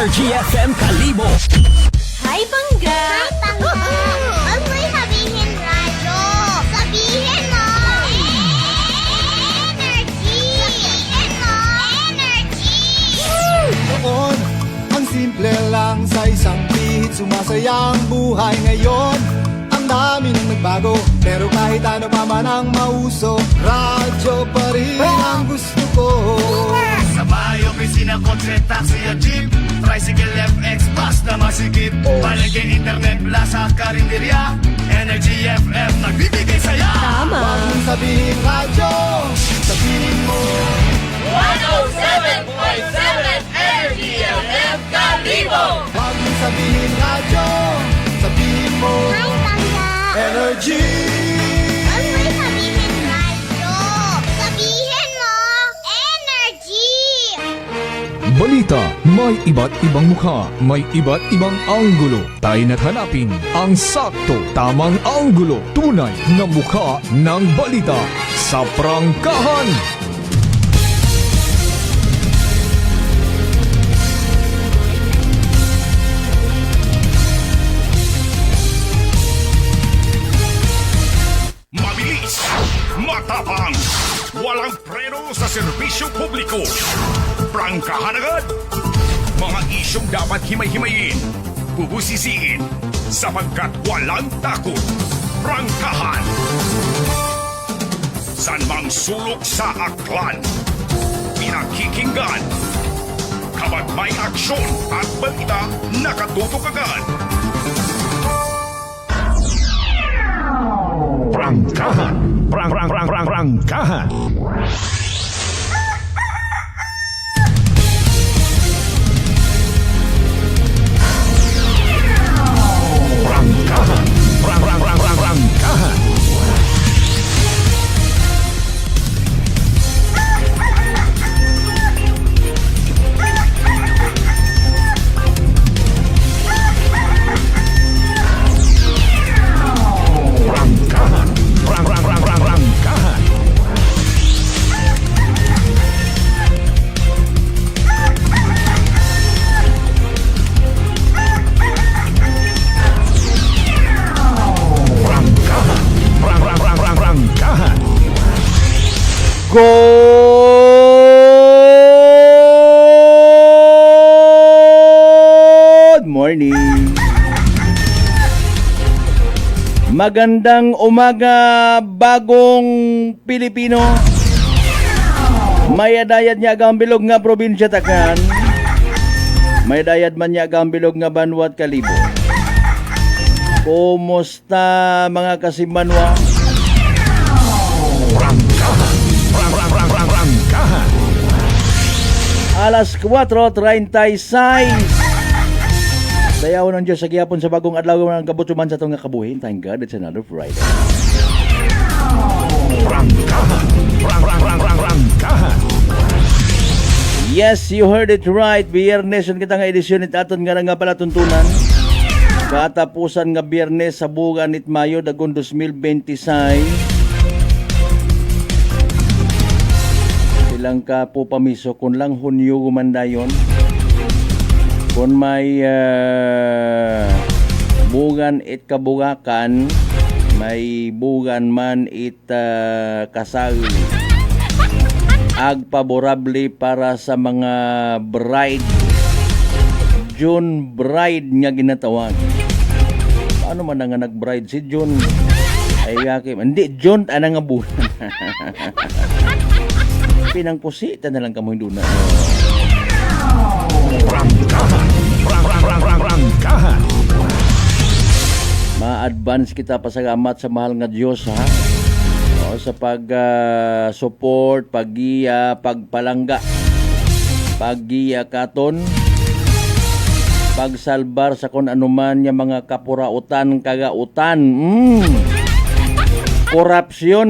Energy FM Kalibo. Hi, Bangga! Hi, Bangga! Huwag mo'y sabihin radyo. Sabihin mo! Energy! Sabihin mo! Energy! Noon, ang simple lang sa isang pihit. Sumasaya ang buhay ngayon. Ang dami nang nagbago, pero kahit ano pa man ang mauso, radyo pa rin ang gusto ko. Sa bahay, opisina, kotse, taxi at jeep, tricycle, FX, bus na masikip, palengke, internet, plaza, karinderya, Energy FM, nagbibigay saya. Tama! Huwag mong sabihin radyo, sabihin mo 107.7 Energy FM Kalibo. Huwag mong sabihin radyo, sabihin mo Hi, Bangga! Energy. Huwag mo'y sabihin radyo. Sabihin mo! Energy! Balita, may iba't ibang mukha, may iba't ibang anggulo. Tayo na't hanapin ang sakto, tamang anggulo, tunay na mukha ng balita sa prangkahan. Mabilis, matapang, walang preno sa serbisyo publiko. Prangkahan agad. Mga isyong dapat himay-himayin, bubusisiin, sapagkat walang takot. Prangkahan. San mang sulok sa aklan, pinakikinggan. Kapag may aksyon at balita, nakatutok agad. Prangkahan. Prangkahan. Prangkahan. Prangkahan. Prangkahan. Good morning. Magandang umaga, bagong Pilipino. May adayad niya ang bilog nga probinsya Takan. May adayad man niya ang bilog nga Banwat Kalibo. Kumusta mga kasimbanwa? Prangkahan. Alas 4:36. Sayaw ng Diyos sa gihapon sa bagong adlaw ng kabutsuman sa itong nga kabuhin. Thank God, it's another Friday. Prangkahan. Yes, you heard it right. Biyernes yung kita nga edisyon it aton nga nga pala tuntunan. Katapusan nga Biyernes sa buwan nit Mayo dagon 2026. Silang ka po pamiso kun lang Hunyo gumandayon. Kung may bugan it kabugakan, may bugan man it kasal. Agpaborable para sa mga bride. June bride nga ginatawag. Paano man nga nag-bride si June? Ay yaki, hindi June ana nga buwan. Pinangkusita na lang kamo doon na. Prangkahan. Ma-advance kita pasalamat sa mahal nga Diyos ha. O, sa pag-support, paggiya, pagpalangga, paggiya katon, pagsalbar sa kung anuman niya mga kapurautan, kagautan. Korupsyon,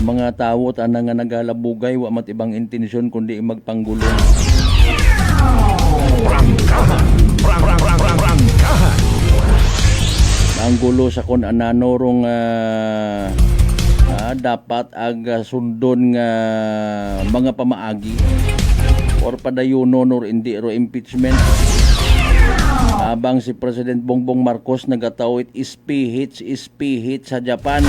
Pero mga tao tanang nga nagalabugay wa mat ibang intensyon kundi magpanggulo. Ang gulo sa kun anano rong dapat ag sundon nga mga pamaagi or padayunon or hindi ro impeachment. Habang si President Bongbong Marcos nagatawid ispihit sa Japan.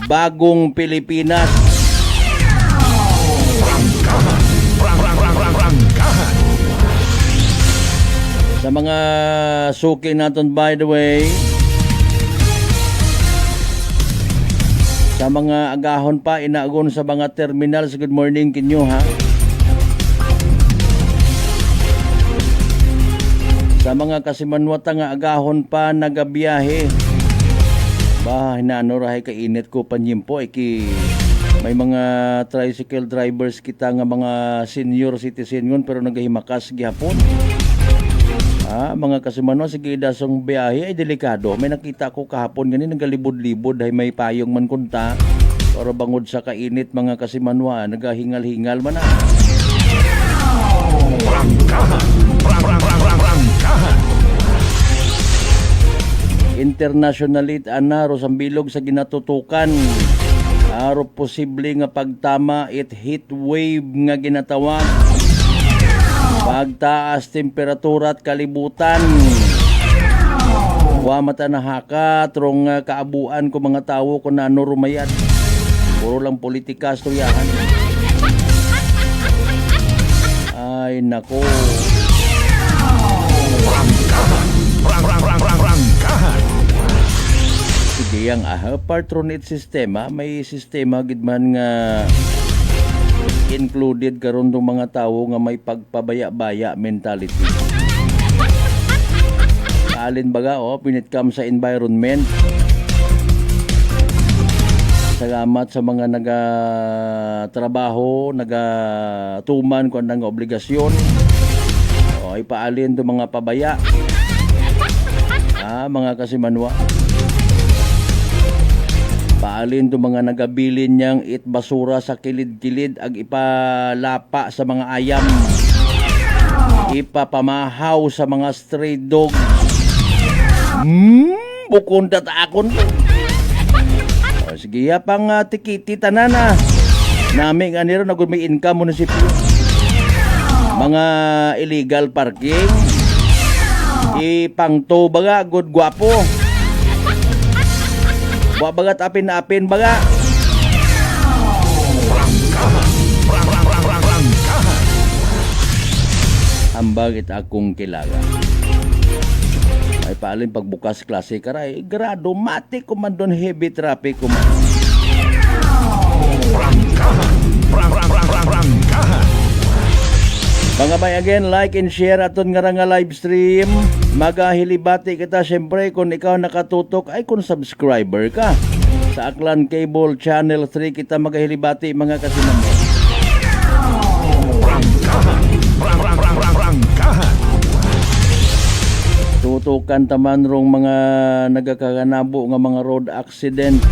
Bagong Pilipinas. Sa mga suki naton, by the way, sa mga agahon pa inaagon sa mga terminals, good morning kinyo ha. Sa mga kasimanwata nga agahon pa nagabiyahe, ba hinano rahay kainit ko panyimpo may mga tricycle drivers kita nga mga senior citizen ngon pero nagahimakas gihapon. Mga kasimanwa sige dasong biyahe ay delikado. May nakita ko kahapon ganin nagalibod-libod ay may payong man kunta para bangod sa kainit mga kasimanwa nagahingal-hingal man na. Internationally anaro sa bilog sa ginatutukan aro posible nga pagtama it heat wave nga ginatawag. Pagtaas temperatura at kalibutan. Wa mata nahaka trong kaabuan ko mga tawo ko na ano rumayad. Puro lang politika storyahan. Ay nako. Sige ang patronate sistema may sistema gid man nga included karon tong mga tawo nga may pagpabaya-baya mentality. Alin baga when it comes sa environment. Salamat sa mga nagatrabaho, nagatuman kung anong obligasyon. Ipaalin to mga pabaya. Mga kasimanwa. Paalin to mga nagabilin niyang basura sa kilid-kilid ag ipalapa sa mga ayam. Ipapamahaw sa mga stray dog. Bukon tatakon. Sige pang tikiti tanana. Nami nga niro nagud may income munisipyo. Mga illegal parking. Ipangto baga good gwapo. Wa bagat apin-apin baga. Ambag it akong kilala. Ay paalin pagbukas klase karay grado mati kumandon heavy traffic kuman. Mga bay again, like and share aton nga live stream. Magahilibati kita syempre kung ikaw nakatutok ay kung subscriber ka. Sa Aklan Cable Channel 3 kita magahilibati mga kasinamo. Tutukan taman rong mga nagakaganabo nga mga road accident.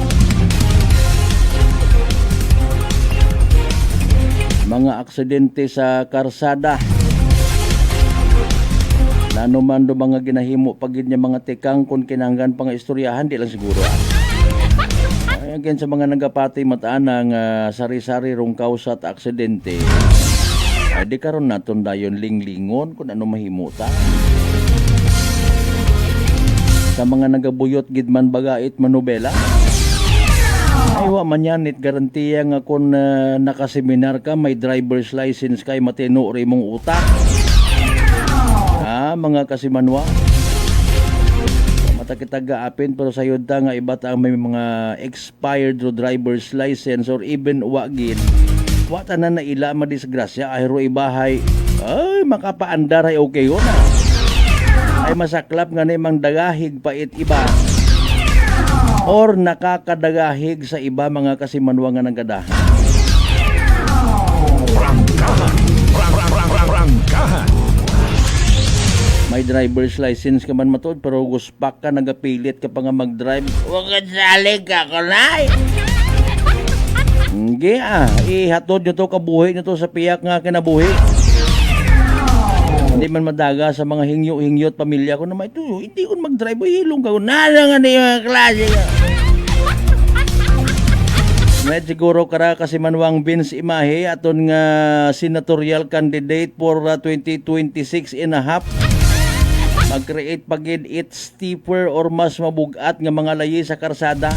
Mga aksidente sa karsada. Nanuman do mga ginahimo pagid niya mga tikang kung kinanggan pang istoryahan di lang siguro. Ay again sa mga nagapati mataan ng sari-sari rong kausa at aksidente. Ay di karon naton dayon linglingon kung ano mahimuta. Sa mga nagabuyot gid man bagait manobela. Ay wa man yan it garantiya nga kung nakaseminar ka may driver's license kay matino ri mong utak. Mga kasimanwa. Mata kita gaapin pero sayod ta nga iba ta may mga expired driver's license or even wagin. Wa tanan na ila madisgrasya ay ro ibahay. Ay makapaandar ay okay yun ay masaklap nga nimang dagahig pait iba. Or nakakadagahig sa iba mga kasimanwa nga nagadahan. May driver's license ka man matod, pero guspak ka, nagapilit ka pa nga mag-drive. Huwag ka salig ka, kunay! Hindi ihatod nyo to, kabuhi nyo to sa piyak nga kinabuhi. Hindi man madaga sa mga hingyo-hingyo at pamilya ko na may tuyo, hindi ko mag-drive, hilong ka, nala nga na yung klase ka. Med siguro kara kasi Manwang Vince Imahe aton nga senatorial candidate for 2026 and a half. Mag-create pagid it steeper or mas mabugat nga mga layi sa karsada.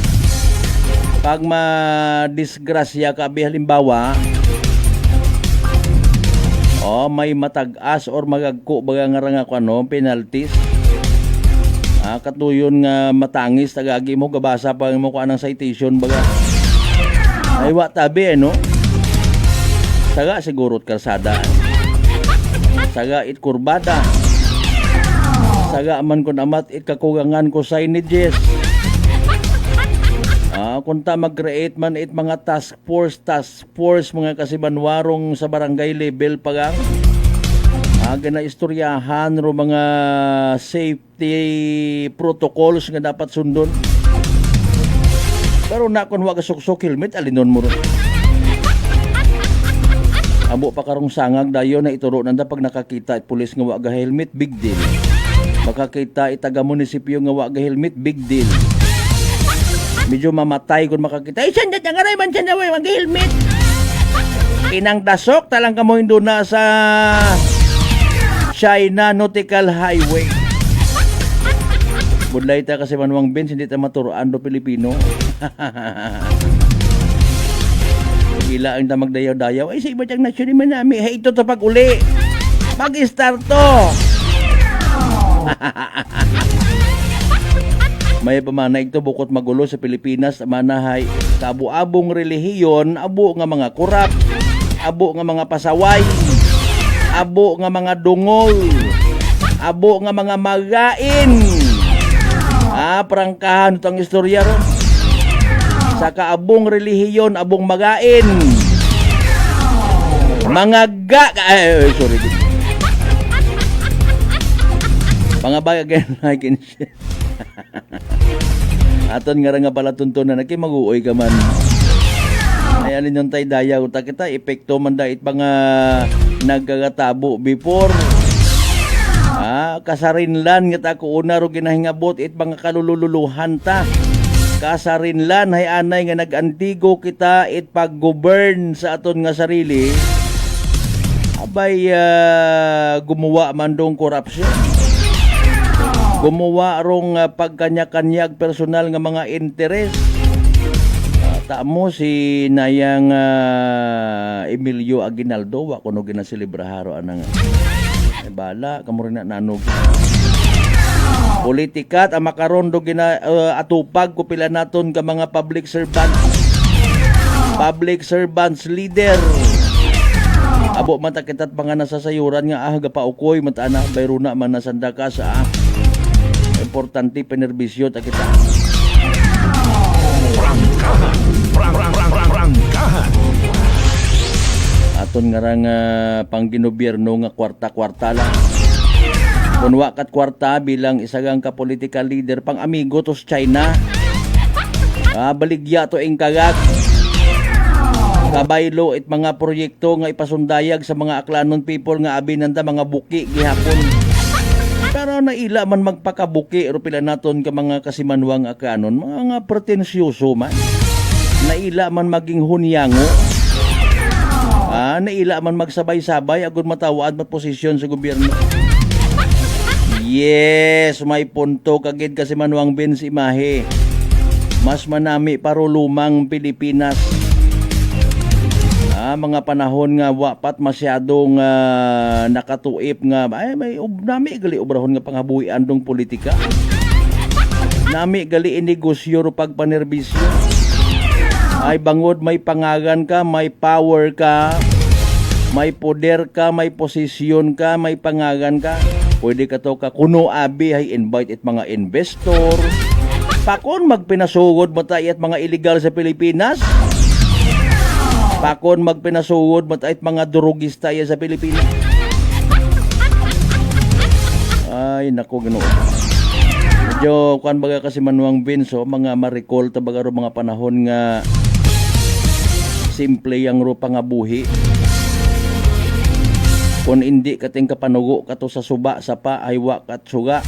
Pag ma-disgrasya ka, halimbawa, may matag-as or magagko baga nga penalties. Katuyon nga matangis tagagi mo gabasa pa mo ko anang citation baga. Ay tabi no? Saga sigurot karsada. Saga it kurbada. Saga man kon amat it kakugangan ko signages. Kung ta mag-create man it mga task force mga kasibanwarong sa barangay level pagang. Gana istoryahan ro mga safety protocols nga dapat sundon. Pero na kung wag suksok helmet, alinon mo ron. Abo pa karong sangag dayo na ituro nanda pag nakakita at pulis nga wag helmet, big deal. Makakita itaga munisipyo nga wag helmet, big deal. Medyo mamatay kung makakita. Saan dyan nga rin man dyan na wag helmet? Inang dasok talang kamo hindo na sa China Nautical Highway. Budlay ta kasi Manwang Vince, hindi ta maturoan do Pilipino. Ila ang ta magdayaw-dayaw. Ay, sa iba tiyang nasyon naman namin. Hey, ito to pag-uli. Mag-start to. May pamana ito bukod magulo sa Pilipinas. Manahay, kabu-abong relihiyon, abo nga mga kurap, abo nga mga pasaway, abo nga mga dungol, abo nga mga magain. Prangkahan itong istorya ron. Sa kaabong relihiyon, abong magain. Mga sorry. Mga bagay na siya. Aton nga pala tuntunan na mag-uoy ka man. Ay alin yung tay daya utak kita epekto man dait mga nagkagatabo before. Kasarinlan nga ta ko una ro ginahingabot it mga kalululuhan ta. Kasarinlan hay anay nga nag-antigo kita it pag-govern sa aton nga sarili. Abay gumawa man dong korupsyon. Gumawa rong pagkanya-kanyag personal nga mga interes. Tamo si Nayang Emilio Aguinaldo wa kuno ginaselebraharo anang bala kamo rin na nanog. Politikat ang makaron do gina atupag ko pila naton ka mga public servants leader. Abo man ta kitat mga nasasayuran nga gapaukoy man ta na bayro na man nasanda ka sa importante penerbisyo ta kita. Prangkahan. Aton nga rang pangginobierno nga kwarta-kwarta lang. Kunwa kat kwarta bilang isagang ka-political leader pang amigo to sa China. Baligya to engkagak. Kabaylo it mga proyekto nga ipasundayag sa mga aklanon people nga abinanda mga buki gihapon. Pero naila man magpakabuki ro pila naton ka mga kasimanwang aklanon, mga pretensyoso man. Naila man maging hunyango. Naila man magsabay-sabay agud matawad magposisyon sa gobyerno. Yes, may punto kagid kasi Manwang Vince Imahe. Mas manami paro lumang Pilipinas. Mga panahon nga wapat masyadong nakatuip nga may nami gali obrahon nga pangabuhian dong politika. Nami gali inegosyo ro pagpanerbisyo. Ay bangod may pangagan ka, may power ka, may poder ka, may posisyon ka, may pangagan ka. Pwede ka to ka kuno abi ay invite it mga investor. Pakon magpinasugod mo tayo at mga illegal sa Pilipinas. Pakon magpinasugod mo tayo at mga drugista sa Pilipinas. Ay, nako, Ginoo. Medyo, kuan baga kasi Manuang Vince, mga ma-recall tabaga ro mga panahon nga simple yang ro nga buhi. Kung hindi kating kapanugo kato sa suba, sapa, aywa, kat suga.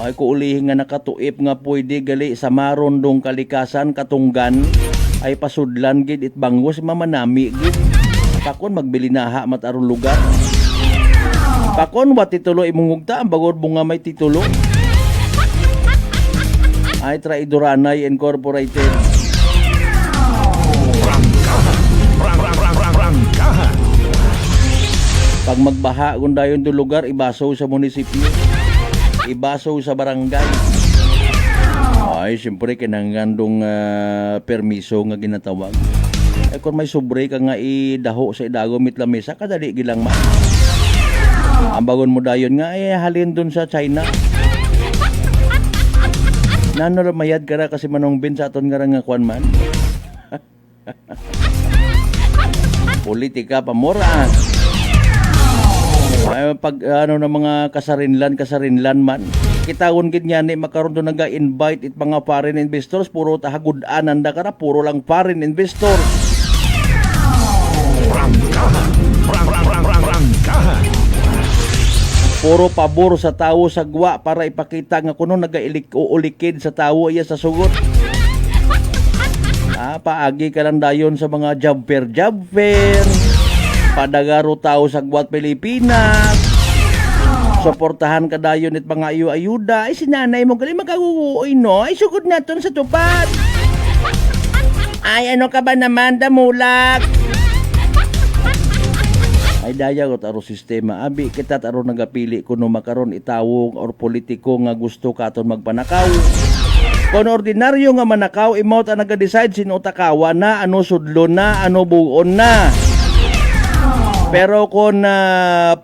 Ay kuulihin nga nakatuip nga pwede gali sa maron dong kalikasan katunggan ay pasudlan gid it bangos mamanami gid. Pakon magbili naha mat aron lugar. Pakon wa titulo imong hugta ang bagod bunga may titulo. Ay Traidoranay Incorporated. Pag magbaha kung dayon do lugar ibaso sa munisipyo, ibaso sa barangay. Ay siyempre kinahangandong permiso nga ginatawag. Ay kung may sobre ka nga idaho sa idago mit lamesa kadali gilang man. Ang bagon mo dayon nga ay halin dun sa China. Nano mayad kara kasi Manong Bin sa aton nga nga kwan man. Politika pamora. Ay pag ano ng mga kasarinlan man. Kitawon gid niya ni makaron do naga-invite it mga foreign investors puro tahagudanan da kara puro lang foreign investors. Puro pabor sa tawo sa gwa para ipakita nga kuno nagailik-ulikid sa tawo iya sa sugot. Paagi ka lang dayon sa mga job fair. Padagaro tao sa gwat Pilipinas. Suportahan ka dayon it mga ayuda. Ay sinanay mo gali magaguuoy no. Ay sugod naton sa tupad. Ay ano ka ba naman damulag? Ay daya ko taro sistema. Abi kita taro nagapili kuno makaron itawong or politiko nga gusto katon magpanakaw. Kung ordinaryo nga manakaw, imo ta naga-decide sino takawa na, ano sudlo na, ano buon na. Pero kung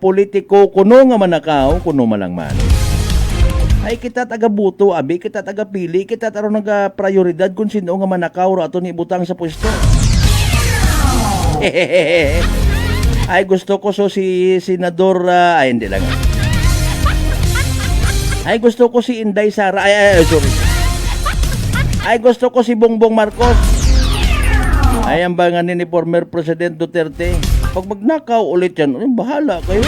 politiko kuno nga manakaw, kuno malang man. Ay kita taga-buto, abi, kita taga-pili, kita taro naga-prioridad kung sino nga manakaw ra ato ni butang sa pwesto. Ay gusto ko so si Senador, ay hindi lang. Ay gusto ko si Inday Sara, sorry. Ay gusto ko si Bongbong Marcos. Ay ang bangan ni former President Duterte. Pag magnakaw ulit yan, ay, bahala kayo.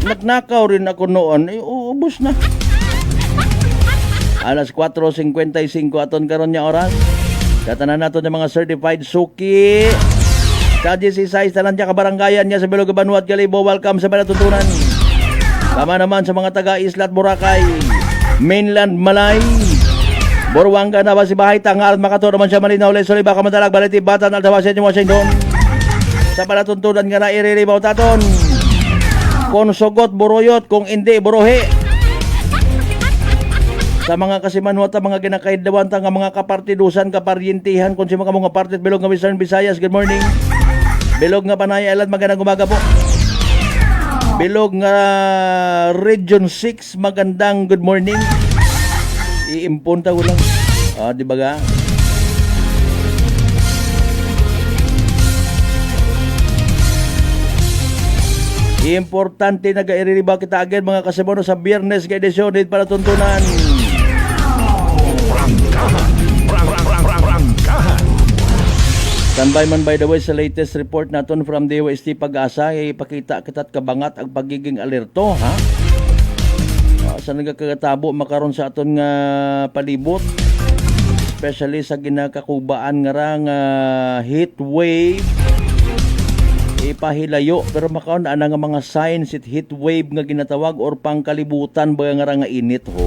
Nagnakaw rin ako noon, ay uubos na. Alas 4:55 aton karon nya oras. Tatanan nato ng mga certified suki. Kadya si Sais tanan niya kabarangayan niya sa Bilog Banuat Galibo. Welcome sa Balatuntunan. Tama naman sa mga taga-Islat Boracay, Mainland Malay, Borwanga na ba si Bahay Tangal, makato naman siya Malinaw, Lesoli, baka madalag, Baliti, Batan, Altawasin, Washington. Sa palatuntunan nga na iriribaw taton. Kung sugot, buroyot, kung hindi, burohe. Sa mga kasimanwata, mga ginakaidawanta nga mga kapartidusan, kaparyentihan, kung si mga partit, Bilog nga Western Visayas, good morning. Bilog nga Panaya, Elad, magandang umaga po. Bilog nga Region 6, magandang good morning. Iimpunta ko lang. Di ba ga? Importante na gaiririba kita agad mga kasimono sa Biyernes nga edisyon din para tuntunan. Standby man by the way sa latest report naton from the DOST Pag-asa, ipakita kita't kabangat ang pagiging alerto, ha? Sa nagkakatabo makaron sa aton nga palibot, especially sa ginakakubaan nga rang heat wave, ipahilayo pero makaon ana nga mga signs it heat wave nga ginatawag or pangkalibutan ba nga rang init ho.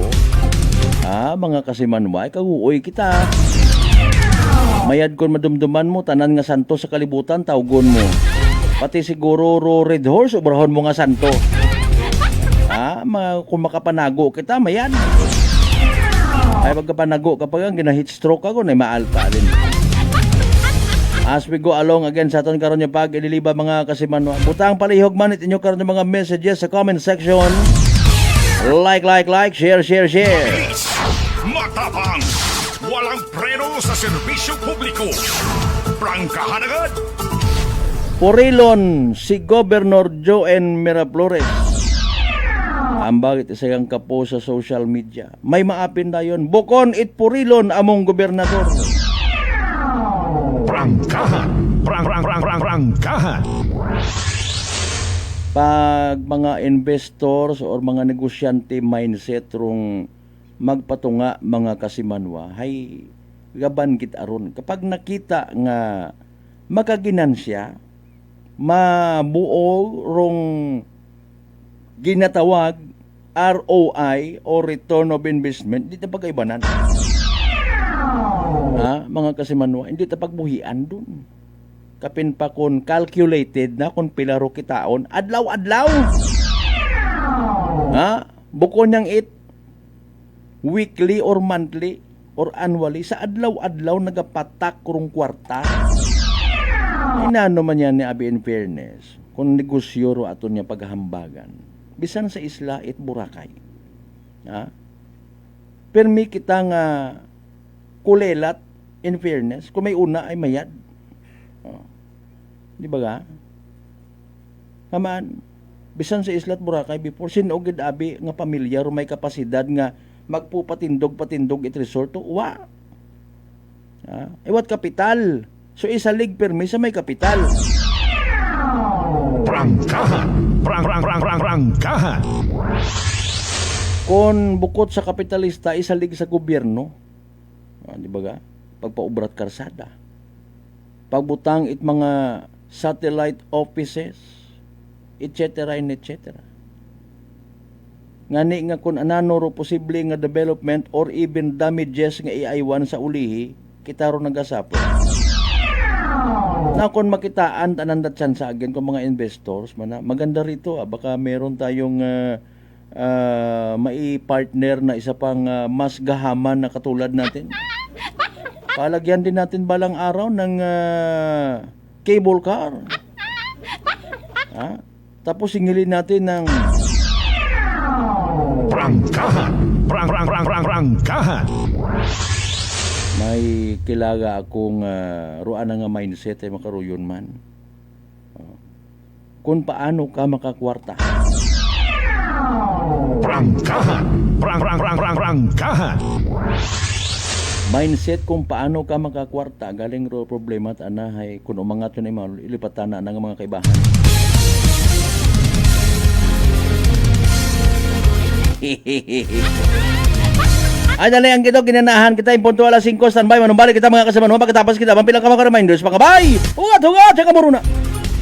Mga kasimanway kaguoy kita. Mayad kon madumduman mo tanan nga santo sa kalibutan tawgon mo. Pati siguro red horse ubrahon mo nga santo. Kung makapanago kita mayan. Ay pagkapanago kapag ang gina-heat stroke ako na maalpa din. As we go along again sa aton karon yung pag-ililiba mga kasimanwa. Butang palihog man itinyo karon yung mga messages sa comment section. Like, share. Matapang, walang preno sa serbisyo publiko. Prangkahan agad. Purilon si Governor Joen Miraflores. Ambag iti sayang kapo sa social media. May maapin dayon. Bukon it purilon among gobernador. Prangkahan. Prangkahan. Pag mga investors or mga negosyante mindset rong magpatunga mga kasimanwa, hay gaban kit aron. Kapag nakita nga makaginansya, mabuo rong ginatawag ROI or return of investment, hindi ta pagkaibanan. Mga kasimanwa, hindi ta pagbuhian dun. Kapin pa kun calculated na kung pilaro kitaon, adlaw-adlaw. Bukon niyang it, weekly or monthly or annually, sa adlaw-adlaw nagapatak kurong kwarta. Inano man yan ni Abi in fairness, kung negosyo ro ato niya paghambagan. Bisan sa isla it Boracay. Permi kita nga kulelat in fairness, kung may una ay mayad. Di ba ga? Kaman, bisan sa isla at Boracay before sinugid abi nga pamilya ro may kapasidad nga magpupatindog-patindog it resort to wa. Iwat kapital. So isalig permi sa may kapital. Prangkahan. Prangkahan. Kung bukod sa kapitalista, isalig sa gobyerno. Di ba ga? Pagpaubrat karsada. Pagbutang it mga satellite offices, etc. and etc. Ngani nga kung anano ro posible nga development or even damages nga iaywan sa ulihi, kita ro nagasapon. Na kung makitaan tanandat chan sa agen kung mga investors, maganda rito. Baka meron tayong mai-partner na isa pang mas gahaman na katulad natin. Palagyan din natin balang araw ng cable car. Tapos singilin natin ng Prangkahan. Prangkahan. may kilaga akong ruan nga mindset ay makaruyon man. Kung paano ka makakwarta. Prangkahan. Prangkahan. Mindset kung paano ka makakwarta, galing ro problema at anahay kung umangat yun ay mga ilipatan na ng mga kaibahan. Ay dali ang kito, ginanahan kita yung punto alas 5, standby, manumbalik kita mga kasama, pagkatapos kita, mampilang ka mga reminders, pakabay! Hugat, tsaka maruna!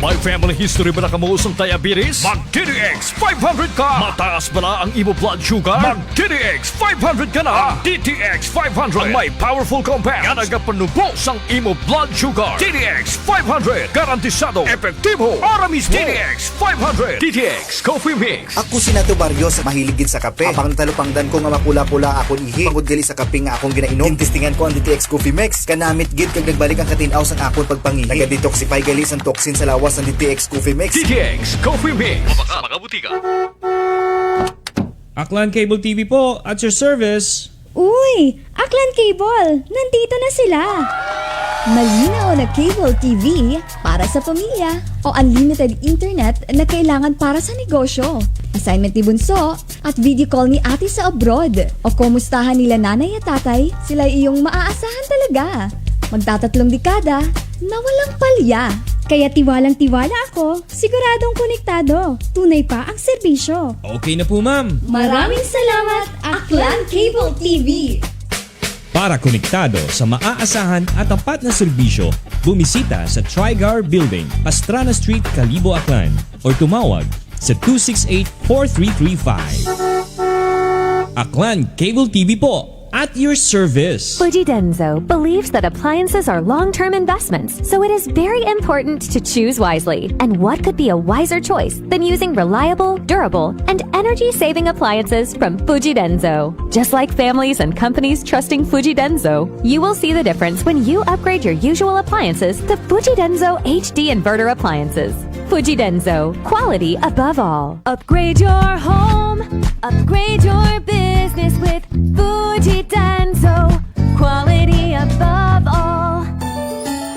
May family history ba na kamuusong diabetes? Mag-DTX 500 ka! Mataas ba na ang imo blood sugar? Mag-DTX 500 ka na! Ang DTX 500 ang may powerful compound nga nagapanubos ang imo blood sugar. DTX 500 garantisado, epektibo, para mismo. DTX 500 DTX Coffee Mix. Ako si Nato Barrios, mahiligid sa kape. Apang natalupangdan ko nga mapula-pula akong ihi. Pangod gali sa kape nga akong ginainom. Tintistingan ko ang DTX Coffee Mix. Kanamit gid kag nagbalik ang katinaw sang akong pagpangihi. Naga-detoxify gali sang toxin sa lawas ng DTX Coffee Mix. DTX Coffee Mix. Makabutika. Aklan Cable TV po, at your service. Uy! Aklan Cable! Nandito na sila! Malinaw na cable TV para sa pamilya o unlimited internet na kailangan para sa negosyo. Assignment ni Bunso at video call ni ate sa abroad. O kumustahan nila nanay at tatay, sila iyong maaasahan talaga. Magtatatlong dekada na walang palya. Kaya tiwalang-tiwala ako, siguradong konektado. Tunay pa ang serbisyo. Okay na po ma'am. Maraming salamat, Aklan Cable TV! Para konektado sa maaasahan at tapat na serbisyo, bumisita sa Trigar Building, Pastrana Street, Calibo, Aklan o tumawag sa 268-4335. Aklan Cable TV po, at your service. Fuji Denso believes that appliances are long-term investments, so it is very important to choose wisely. And what could be a wiser choice than using reliable, durable, and energy-saving appliances from Fuji Denso? Just like families and companies trusting Fuji Denso, you will see the difference when you upgrade your usual appliances to Fuji Denso HD inverter appliances. Fuji Denso, quality above all. Upgrade your home, upgrade your business with Fuji Denso, quality above all.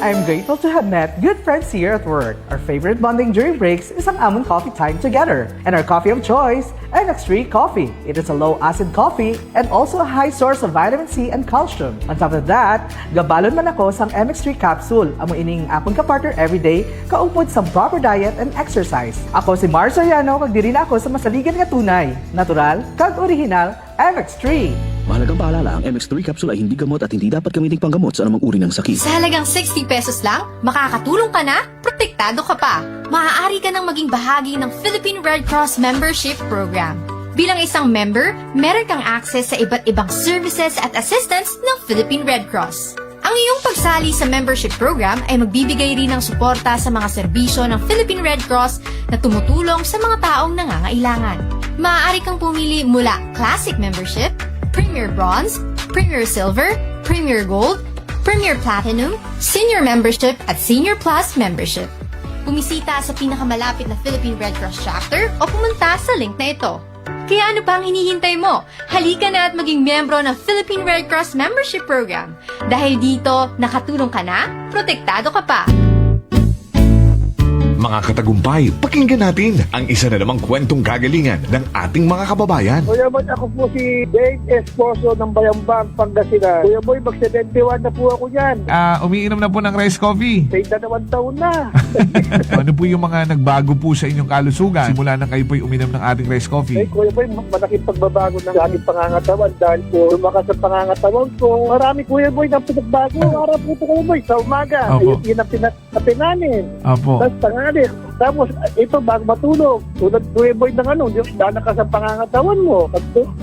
I'm grateful to have met good friends here at work. Our favorite bonding during breaks is ang amon coffee time together. And our coffee of choice, MX3 Coffee. It is a low-acid coffee and also a high source of vitamin C and calcium. On top of that, gabalon man ako sa MX3 capsule. Amo ining akong kapartner everyday, kaupod sa proper diet and exercise. Ako si Mars Soriano, kag diri na ako sa masaligan nga tunay, natural, kag original, MX3. Mahalagang paalala, ang MX3 capsule ay hindi gamot at hindi dapat gamiting panggamot sa anumang uri ng sakit. Sa halagang 60 pesos lang, makakatulong ka na, protektado ka pa. Maaari ka nang maging bahagi ng Philippine Red Cross Membership Program. Bilang isang member, meron kang access sa iba't ibang services at assistance ng Philippine Red Cross. Ang iyong pagsali sa membership program ay magbibigay rin ng suporta sa mga serbisyo ng Philippine Red Cross na tumutulong sa mga taong nangangailangan. Maaari kang pumili mula Classic Membership, Premier Bronze, Premier Silver, Premier Gold, Premier Platinum, Senior Membership at Senior Plus Membership. Bumisita sa pinakamalapit na Philippine Red Cross chapter o pumunta sa link na ito. Kaya ano pa ang hinihintay mo? Halika na at maging miyembro ng Philippine Red Cross Membership Program. Dahil dito, nakatulong ka na, protektado ka pa. Mga katagumpay, pakinggan natin ang isa na namang kwentong kagalingan ng ating mga kababayan. Kuya Boy, ako po si Dave Esposo ng Bayambang, Pangasinan. Kuya Boy, mag-71 na po ako yan. Umiinom na po ng rice coffee. Sa 2 taon na. Ano po yung mga nagbago po sa inyong kalusugan simula na kayo po'y uminom ng ating rice coffee? Ay, Kuya Boy, malaking pagbabago ng aking pangangatawan dahil po lumakas ang pangangatawan ko. Marami, Kuya Boy, ng pinagbago. Harap po ito, Kuya Boy, sa umaga. Opo. Yun ang pinatinanin. Opo. Tapos tangali. Tapos, ito, bago matulog. Tulad, Kuya Boy, ng ano, yung danakas ang pangangatawan mo.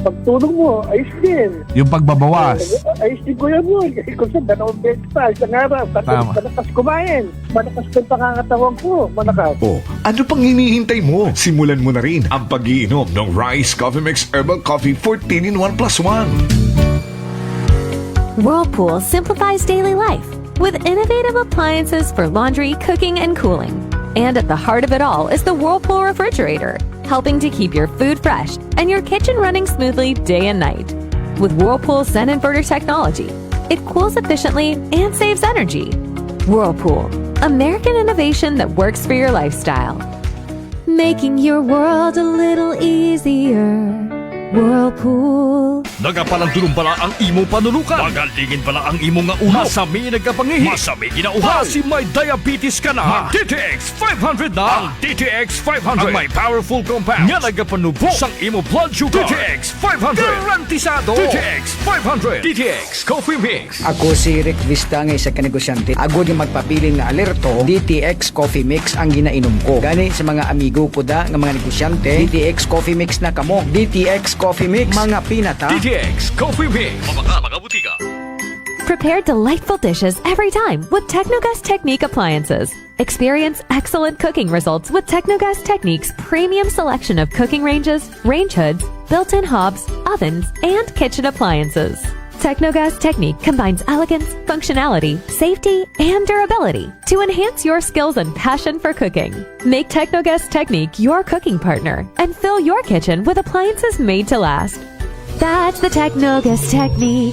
Pagtulog mo, ayos din. Yung pagbabawas. Ayos din, Kuya Boy. Kung saan, 2 beses pa, isang araw. Tama. Malakas kumain. Malakas yung pangangatawan ko. Malakas. O, ano pang hinihintay mo? Simulan mo na rin ang pag-iinom ng Rice Coffee Mix Herbal Coffee 14-in-1 + 1. Whirlpool simplifies daily life with innovative appliances for laundry, cooking, and cooling. And at the heart of it all is the Whirlpool refrigerator, helping to keep your food fresh and your kitchen running smoothly day and night. With Whirlpool Zen Inverter technology, it cools efficiently and saves energy. Whirlpool, American innovation that works for your lifestyle. Making your world a little easier. Whirlpool. Nagapalandulong pala ang imo panulukan. Magalingin pala ang imo nga ulo. Masami nagkapangihi. Masami ginauhaw. Si may diabetes ka na. DTX 500 na. Ang DTX 500. Ang may powerful compounds. Nga nagapanubo sang imo blood sugar. DTX 500. Garantisado. DTX 500. DTX Coffee Mix. Ako si Rick Vista nga isa ka negosyante. Agod yung magpapiling na alerto, DTX Coffee Mix ang ginainom ko. Gani sa mga amigo ko da nga mga negosyante, DTX Coffee Mix na kamo. DTX Coffee Mix, mga pinata. DTX Coffee Mix. Mga butika. Prepare delightful dishes every time with Technogas Technique appliances. Experience excellent cooking results with Technogas Technique's premium selection of cooking ranges, range hoods, built-in hobs, ovens, and kitchen appliances. Technogas Technique combines elegance, functionality, safety, and durability to enhance your skills and passion for cooking. Make Technogas Technique your cooking partner and fill your kitchen with appliances made to last. That's the Technogas Technique.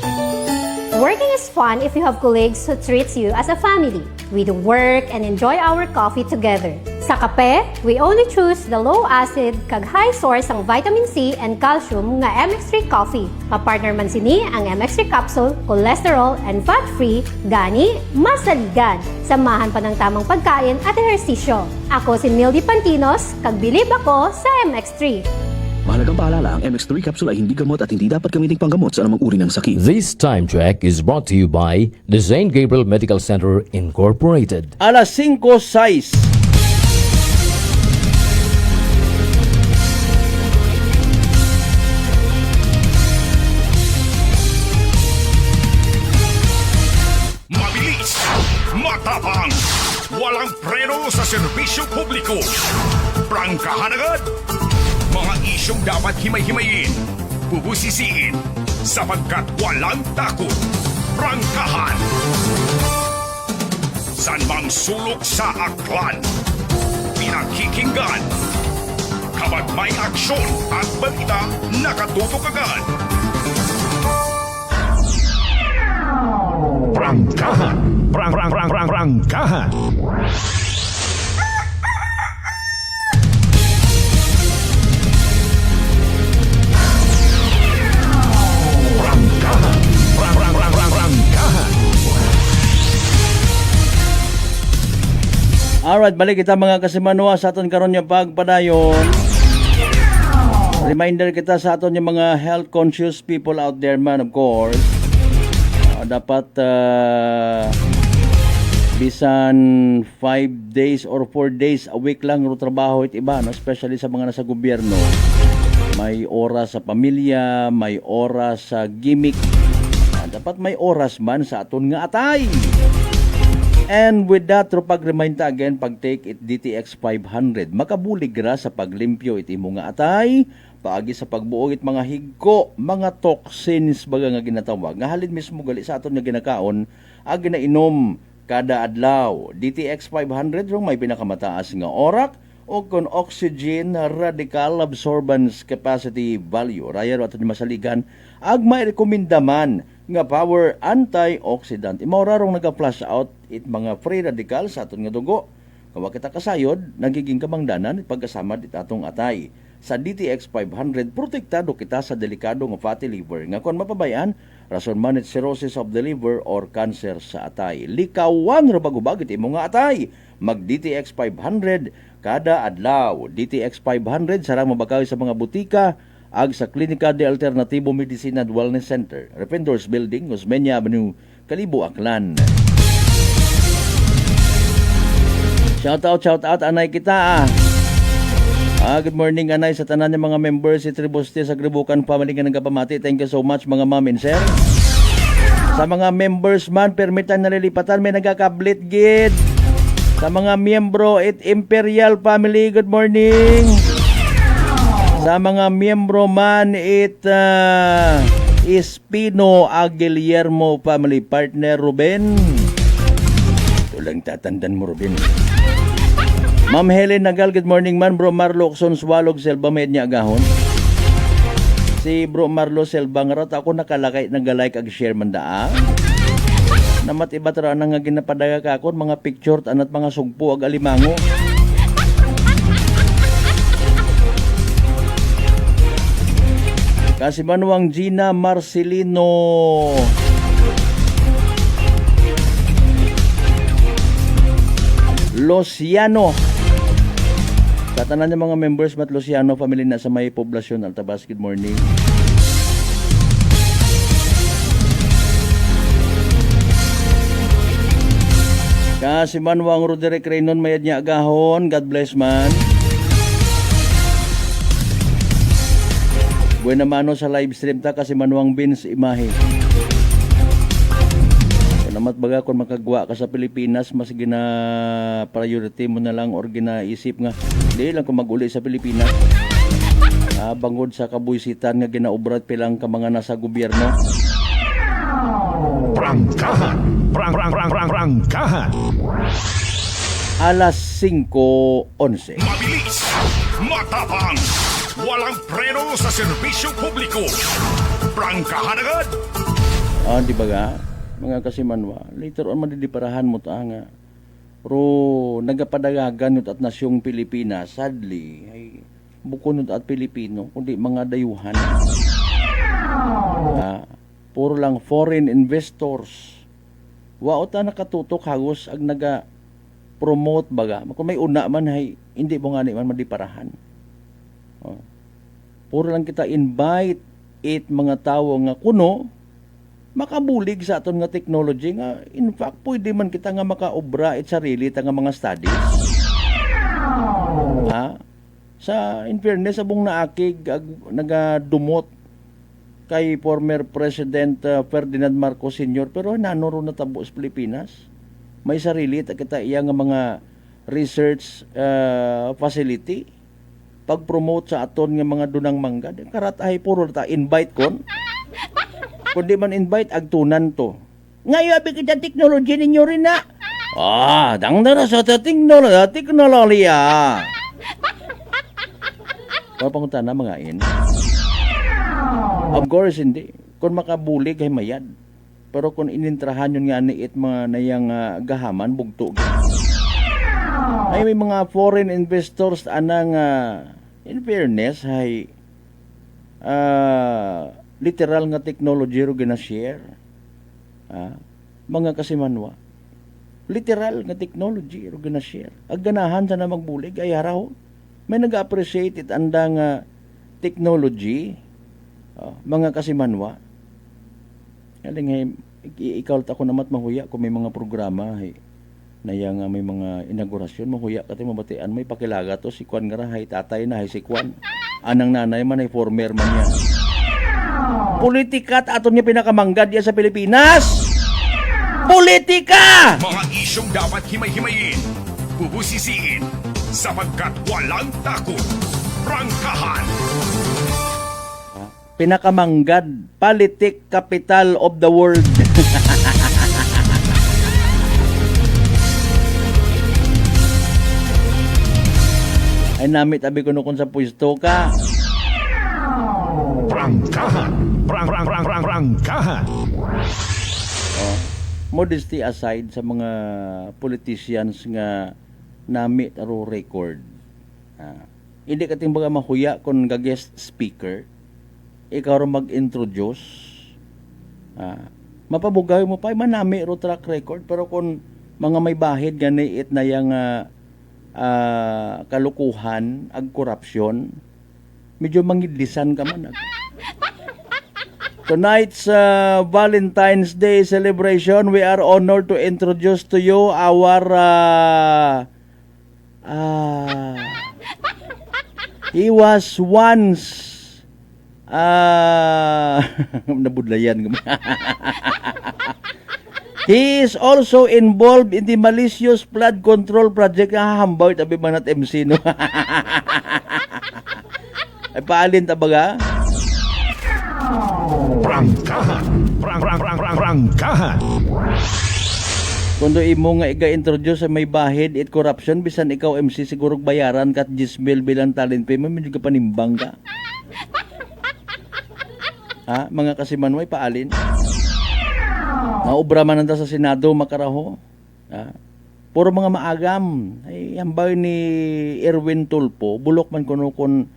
Working is fun if you have colleagues who treats you as a family. We do work and enjoy our coffee together. Sa kape, we only choose the low-acid kag high source ang vitamin C and calcium nga MX3 coffee. Mapartner man sini ang MX3 capsule, cholesterol and fat-free, gani, masaligan. Samahan pa ng tamang pagkain at ehersisyo. Ako si Mildy Pantinos, kag bilib ako sa MX3. Mahalagang paalala, ang MX3 capsule ay hindi gamot at hindi dapat gamiting panggamot sa anumang uri ng sakit. This time check is brought to you by the St. Gabriel Medical Center Incorporated. Alas 5:06. Mabilis, matapang, walang preno sa serbisyo publiko. Prangkahan agad. Mga isyong dapat himay-himayin, bubusisiin, sapagkat walang takot. Prangkahan. San mang sulok sa aklan, pinakikinggan. Kapag may aksyon at balita, nakatutok agad. Prangkahan. Prangkahan. Alright, balik kita mga kasimanwa sa aton karon yung pagpadayon. Reminder kita sa aton yung mga health conscious people out there man, of course. Dapat bisan 5 days or 4 days a week lang ro trabaho it iba, no? Especially sa mga nasa gobyerno. May oras sa pamilya, may oras sa gimmick. Dapat may oras man sa aton nga atay. And with that, pag-remind ta again, pag-take it DTX 500, makabulig ra sa paglimpyo iti mo nga atay, paagi sa pagbuo it mga higko, mga toxins baga nga ginatawag. Nga halin mismo gali sa aton nga ginakaon, ag ginainom kada adlaw. DTX 500 rong may pinakamataas nga orak o kon oxygen radical absorbance capacity value. Raya ro aton masaligan, ag mairekomendaman nga power antioxidant. Imaura rong naga-flush out it mga free radical sa aton nga dugo. Kawa kita kasayod, nagiging kamangdanan pagkasama dit atong atay. Sa DTX 500, protektado kita sa delikado nga fatty liver. Nga kung mapabayaan, rason man it cirrhosis of the liver or cancer sa atay. Likawang rabagubag iti mo nga atay. Mag DTX 500 kada adlaw. DTX 500 sarang mabakaw sa mga butika ag sa Klinika de Alternativo Medicina and Wellness Center, Rependors Building, Osmeña Avenue, Kalibo, Aklan. Shout out, anay kita. Good morning, anay, sa tanan ng mga members si Tribuste sa Gribukan Family nga nagapamati. Thank you so much, mga ma'am and sir. Sa mga members man, permitan nalilipatan, may nagakablit gid. Sa mga miyembro, it Imperial Family, good morning. Sa mga miyembro man, it Espino Aguiliermo Family Partner, Ruben. Ito lang tatandan mo, Ruben. Ma'am Helen Nagal, good morning man. Bro Marlo Okson Swalog Selva Mednya Agahon. Si Bro Marlo Selva nga rat ako nakalakay, nagalike ag share man daa. Namat iba tara nga ginapadaga kakon mga picture anat mga sugpo ag alimango. Kasi manuang Gina Marcelino Luciano. Sa tanan ng mga members mat Luciano family na sa may poblasyon Altabas, good morning. Kasi manuang Roderick Reynon mayad niya agahon, God bless man. Buena mano sa live stream ta kasi manuang Vince Imahe. Salamat baga kung makagwa ka sa Pilipinas, mas gina priority mo na lang or ginaisip nga. Hindi lang kung mag-uli sa Pilipinas. Bangod sa kabuisitan nga ginaubrat pilang ka mga nasa gobyerno. Prangkahan. Prangkahan. Alas 5:11. Mabilis, matapang, walang preno sa serbisyo publiko. Prangkahan agad. Di ba ga? Mga kasimanwa, later on madidiparahan mo ta nga. Pero nagapadagagan yun at nasyong Pilipinas, sadly, ay bukod at Pilipino, kundi mga dayuhan. Puro lang foreign investors. Wao ta nakatutok hagos ag naga-promote baga. Kung may una man ay hindi mo nga man madiparahan. Puro lang kita invite it mga tao nga kuno makabulig sa aton nga technology nga in fact pwede man kita nga makaobra it sarili ta nga mga studies. Sa in fairness abong naakig nagadumot kay former President Ferdinand Marcos Sr. pero nanoro na tabo sa Pilipinas. May sarili ta kita iya nga mga research facility pag-promote sa aton nga mga dunang mangga. Karat ay puro ta invite kon. Kundi man invite agtunan to. Ngayon abi kita technology ninyo rin na. Dangdara sa teknolohiya. Papangunta na mga in. Of course hindi. Kung makabulig ay mayad. Pero kung inintrahan yun nga ni it mga nayang gahaman, bugto. Ay may mga foreign investors anang in fairness ay literal nga technology ro gina-share. Mga kasimanwa. Literal nga technology ro gina-share. Ag ganahan sa na magbulig ay haraw. May nag-appreciate it andang technology. Mga kasimanwa. Aling ikaw ako namat mahuya kung may mga programa na yang may mga inaugurasyon mahuya kati mabatian may pakilaga to si Kwan nga rahay tatay na hay si Kwan anang nanay man ay former man yan. Politika at aton niya pinakamanggad yan sa Pilipinas. Politika! Mga isyong dapat himay-himayin, bubusisiin, sapagkat walang takot. Prangkahan! Pinakamanggad, politik capital of the world. Ay namit abi ko kung sa pwesto ka. Prangkahan! Prangkahan! Modesty aside sa mga politicians nga namit aro record. Hindi ka timbaga mahuya kung ga-guest speaker. Ikaw rin mag-introduce. Mapabugay mo pa, manami ro track record. Pero kung mga may bahid gani it na yung kalukuhan, ag korupsyon, medyo mangidlisan ka man. Tonight's Valentine's Day celebration, we are honored to introduce to you our he was once nabudlayan. He is also involved in the malicious flood control project. Hambaw tabi manat MC no. Ay paalin tabaga. Prangkahan! Prangkahan! Kundo imo nga iga-introduce sa may bahid it corruption bisan ikaw MC siguro bayaran kat 10,000 bilang talent payment medyo ka panimbang ka. Mga kasimanway paalin. Naobra man nanta sa Senado makaraho. Puro mga maagam. Ay hambay ni Erwin Tulfo, bulok man kuno kon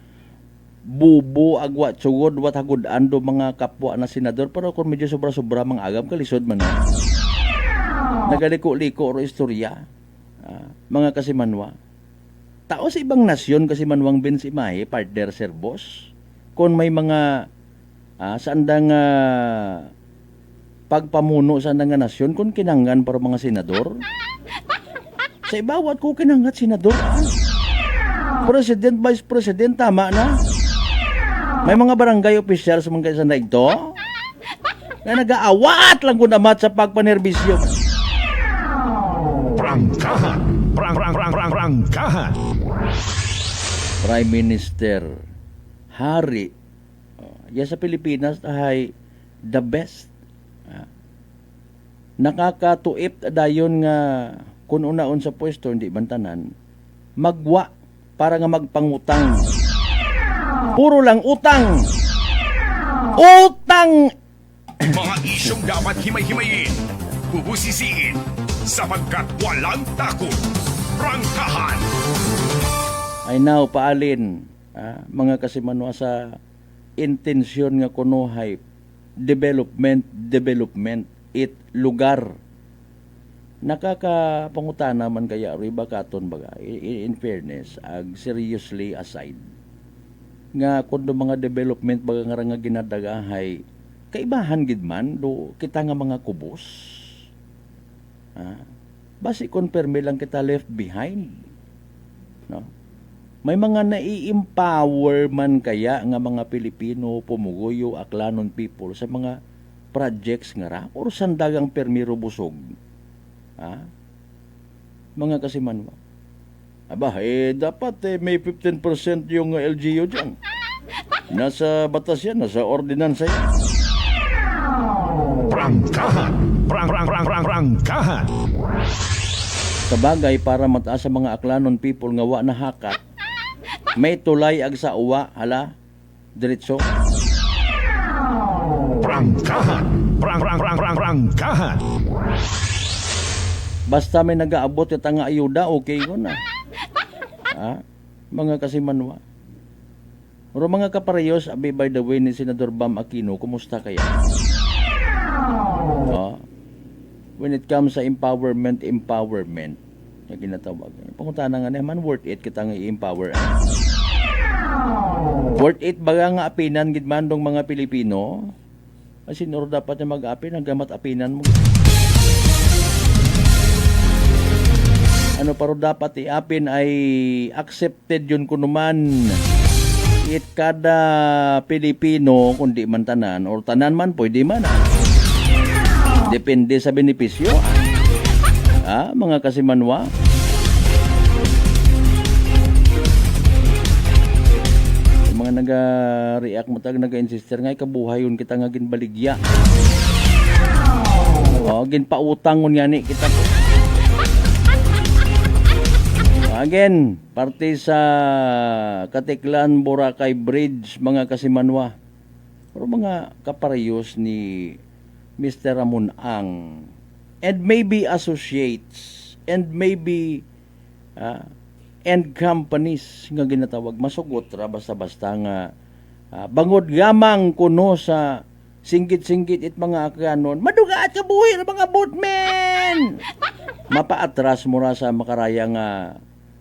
bubo agwa sugod wat hagud ando mga kapwa na senador pero kung medyo sobra-sobra mga agam kalisod man. Nagaliko-liko ro istorya. Mga kasimanwa. Tao sa ibang nasyon kasimanwang Bensimahe, partner sir boss. Kung may mga saan dang pagpamuno sa nga nasyon kung kinanggan para mga senador. Sa ibawat ko kinangat senador. President, Vice President, tama na. May mga barangay official sa mga isa na ito na nag-aawat lang kung amat sa pagpanerbisyo. Prangkahan! Prangkahan! Prime Minister Hari yan sa Pilipinas ay the best. Nakakatuip dayon nga kung unaon sa pwesto hindi bantanan magwa para nga magpangutang. Puro lang utang. Utang. Mga isyong dapat himay-himayin, bubusisiin, sapagkat walang takot. Prangkahan! Ay now paalin mga kasimanwa sa intensyon nga kuno hay development it lugar nakakapangutana man kaya riba katon baga in fairness ag seriously aside nga kundo mga development baga nga ginadagahay kaibahan gid man do kita nga mga kubos basi confirm lang kita left behind no. May mga nai-empower man kaya nga mga Pilipino, Pumugoyo, Aklanon people sa mga projects nga ra or sandagang permiro busog. Mga kasimanwa. Dapat may 15% yung LGU dyan. Nasa batas yan, nasa ordinansa yan. Prangkahan! Prangkahan! Sa bagay, para mataas sa mga Aklanon people nga wa na hakat, may tulay ag sa uwa, diretso. Prangkahan! Prangkahan. Basta may nag-aabot at nga ayuda, okay ko na. Mga kasimanwa. Pero mga kaparehos, by the way, ni Senador Bam Aquino, kumusta kaya? When it comes sa empowerment, na ginatawag. Pangunta na nga naman, worth it kita nga i-empower. Worth it baga nga apinan, gidmandong mga Pilipino? Kasi noro dapat na mag-apin, hanggamat apinan mo. Ano paro dapat i-apin ay accepted yun kunuman. It kada Pilipino, kundi man tanan, or tanan man, pwede man. Depende sa benepisyo. Mga kasimanwa. Yung mga naga-react mo tag, naga-insister nga, ikabuhay yun kita nga ginbaligya. Ginpautang ngun yani kita. Again, parte sa Katiklan, Boracay Bridge, mga kasimanwa. Pero mga kaparehos ni Mr. Ramon Ang, and maybe associates, and maybe and companies nga ginatawag, masugot ra basta-basta nga bangod gamang kuno sa singgit-singgit it mga akanon, maduga at kabuhi na mga boatmen! Mapaatras mo ra sa makaraya nga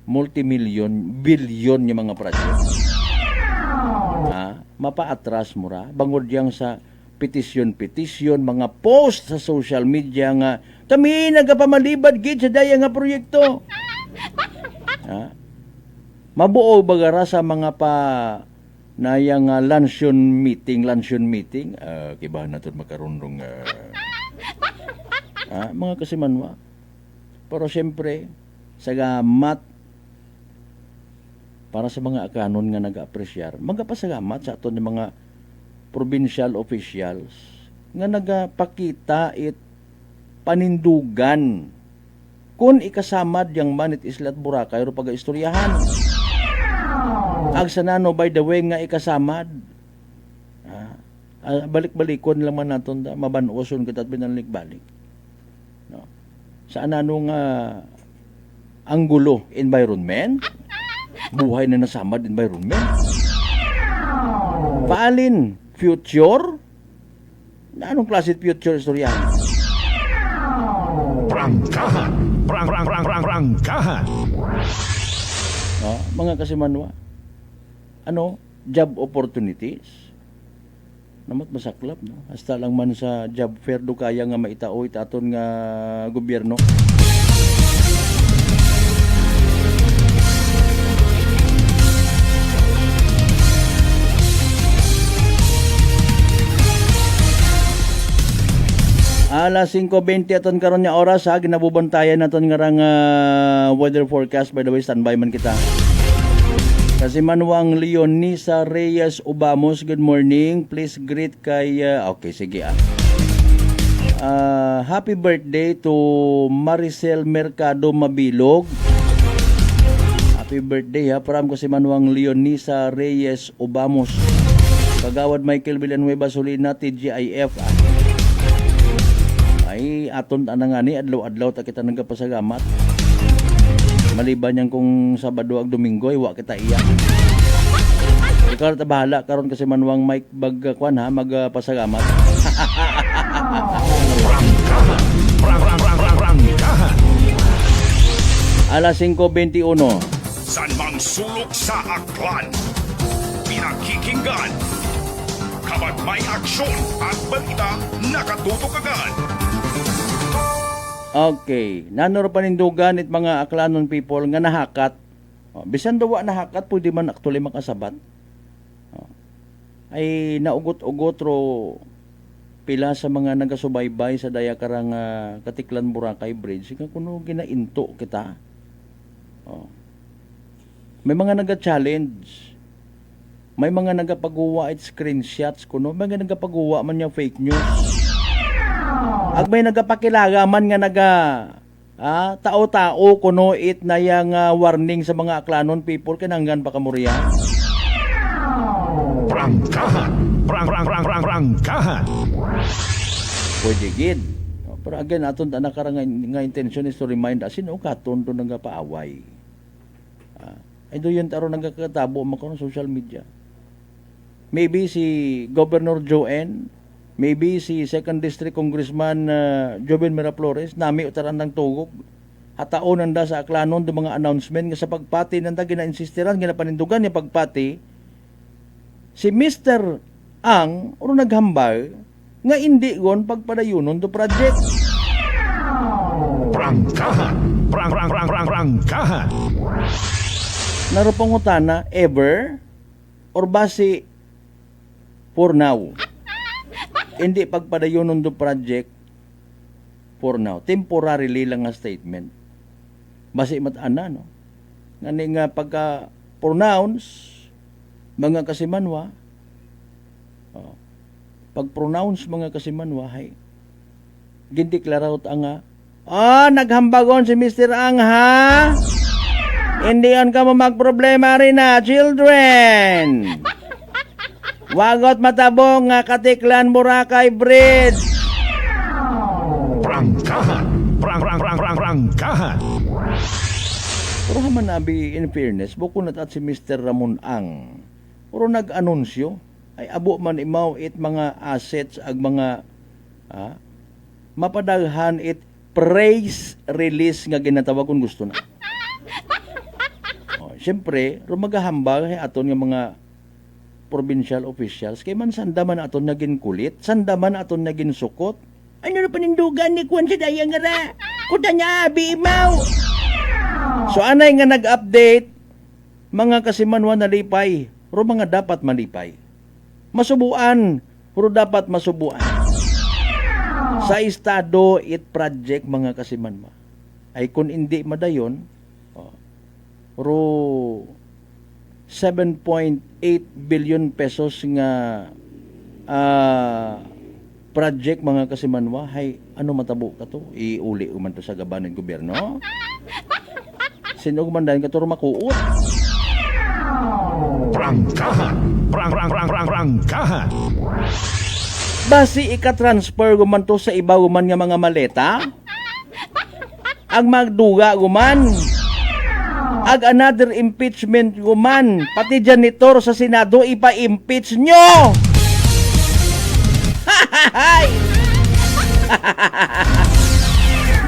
multimilyon, bilyon yung mga project. Mapaatras mo ra. Bangod yang sa petisyon, mga post sa social media nga, kami nagapamalibad gid sa daya nga proyekto. Mabuo bagara sa mga pa nayang luncheon meeting. Kibahan na ito makarundong mga kasimanwa. Pero siyempre, sagamat para sa mga akanon nga nag-apresyar, magapasagamat sa aton ng mga provincial officials nga nagapakita it panindugan kung ikasamad yang Manit Isla at Boracay o pag-istoryahan. Agsanano, by the way, nga ikasamad. Balik-balikon lang man natin, mabanuoson kita at binalik-balik. No? Saan anong anggulo? Environment? Buhay na nasamad environment? Paalin? Future? Na anong klase future istoryahan? Prangkahan. Prangkahan. Mga kasimanwa. Job opportunities? Namat masaklap, no? Hasta lang man sa job fair do kaya nga maitao itaton nga gobyerno. Alas 5:20 aton karon nga oras ginabubantayan naton nga rang weather forecast. By the way, standby man kita. Kasi Manuang Leonisa Reyes Ubamos, good morning. Please greet kay okay, sige happy birthday to Maricel Mercado Mabilog. Happy birthday from ko si Manuang Leonisa Reyes Ubamos. Kagawad Michael Villanueva Solina, TGIF. Ay aton anangani adlaw-adlaw ta kita nagapasagamat. Maliban yang kung Sabado ag Domingo ay wa kita iya. Ikaw ta bahala karon kasi Manuang Mike bagkwan magpasagamat. Alas 5:21. San mang sulok sa aklan, pinakikinggan, kapag may aksyon at balita, nakatutok agad. Okay, nanoro panindugan it mga aklanon people nga nahakat. Bisan daw nahakat pwede man actually makasabat. Ay naugot-ugot ro pila sa mga nagasubaybay sa daya karang Katiklan Boracay Bridge nga kuno ginainto kita. May mga naga-challenge. May mga nagapagawa it screenshots kuno, may mga nagapagawa man yung fake news. Ag may nagapakilaga man nga tao-tao kuno it na yang warning sa mga aklanon people kinanggan pa kamuriya. Prangkahan. pwede gid. Pero again, aton ta nakara nga intention is to remind us, sino katon to nga paaway. Ay doon taro nagkakatabo makaroon social media. Maybe si Governor Joanne, maybe si 2nd District Congressman Joven Miraflores, nami utaran ng tugog. Hataon nanda sa aklanon do mga announcement nga sa pagpati nanda gina-insistiran gina-panindugan ni pagpati. Si Mr. Ang uro naghambal nga hindi gon pagpadayunon do project. Prangkahan. Prangkahan. Narupangutana, ever or base for now? Hindi pagpadayunon do project for now. Temporarily lang nga statement. Base matana, no? Ngani nga pagka-pronounce, mga kasimanwa, pag-pronounce mga kasimanwa, hay, gindeklarawt ang naghambagon si Mr. Ang, ha? Hindi yan ka mo magproblema rin na, children. Wagot matabong nga Katiklan Boracay Bridge. Prangkahan. Prangkahan. Pero haman nabi, in fairness, bukod at si Mr. Ramon Ang, pero nag-anunsyo, ay abo man imaw it mga assets ag mga mapadaghan it praise release nga ginatawag kung gusto na. Siyempre, rumagahambal aton nga mga provincial officials kay man sandaman aton naging kulit, sandaman aton naging sukot. Ano na panindugan ni Kwan sa dayang nga kuda niya, bimaw. So anay nga nag-update mga kasimanwa na lipay, pero mga dapat malipay. Masubuan, pero dapat masubuan. Sa estado it project mga kasimanwa. Ay kung hindi madayon, pero 7.8 billion pesos nga project mga kasimanwa, hay ano matabo ka to? Iuli man to sa gaban ng gobyerno. Sino kumandan ka to makuot? Prangkahan. Prangkahan. Basi ika-transfer guman to sa iba guman nga mga maleta? Ag magduga guman? Ag another impeachment guman? Pati janitor sa Senado ipa-impeach nyo!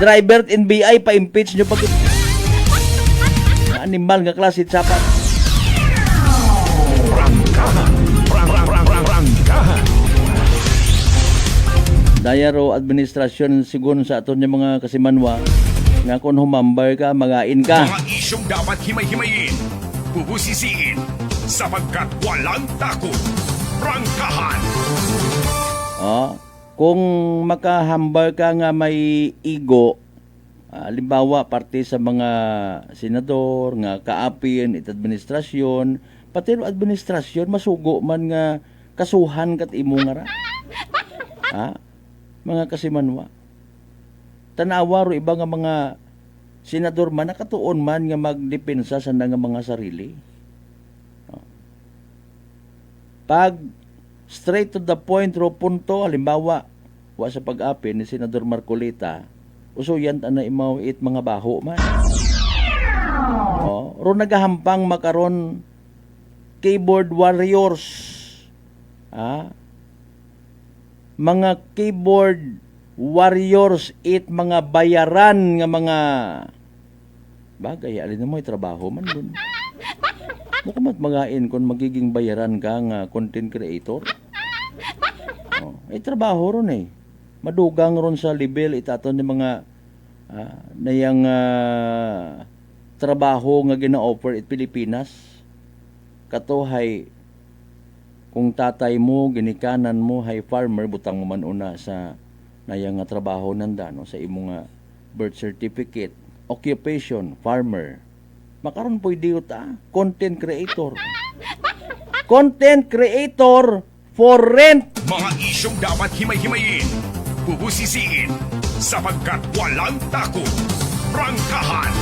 Driver at NBI pa-impeach nyo pag animal nga klase sapat. Dayaro administrasyon sigun sa aton yung mga kasimanwa nga kung humambay ka, magain ka. Mga isyong dapat himay-himayin, bubusisiin, sapagkat walang takot. Prangkahan. Kung makahambal ka nga may igo, halimbawa parte sa mga senador nga kaapin it administrasyon, pati administrasyon masugo man nga kasuhan kat imo nga ra. Mga kasimanwa. Tanawa ro iba nga mga senador man nakatuon man nga magdepensa sa nga mga sarili. Pag straight to the point ro punto, halimbawa wa sa pag-apin ni Senador Marcolita, usuyan ta na imaw it mga baho man. Ro nagahampang makaron keyboard warriors. Mga keyboard warriors it mga bayaran nga mga bagay alin mo trabaho man dun. Mukamat magain kung magiging bayaran ka nga content creator. Ay trabaho ron eh. Madugang ron sa level itaton ni mga nayang trabaho nga gina-offer it Pilipinas. Katohay kung tatay mo, ginikanan mo, hay farmer, butang mo man una sa nayang trabaho nanda, no? Sa imong birth certificate, occupation, farmer. Makaroon po idiota, content creator. Content creator for rent. Mga isyong dapat himay-himayin, bubusisiin, sapagkat walang takot. Prangkahan.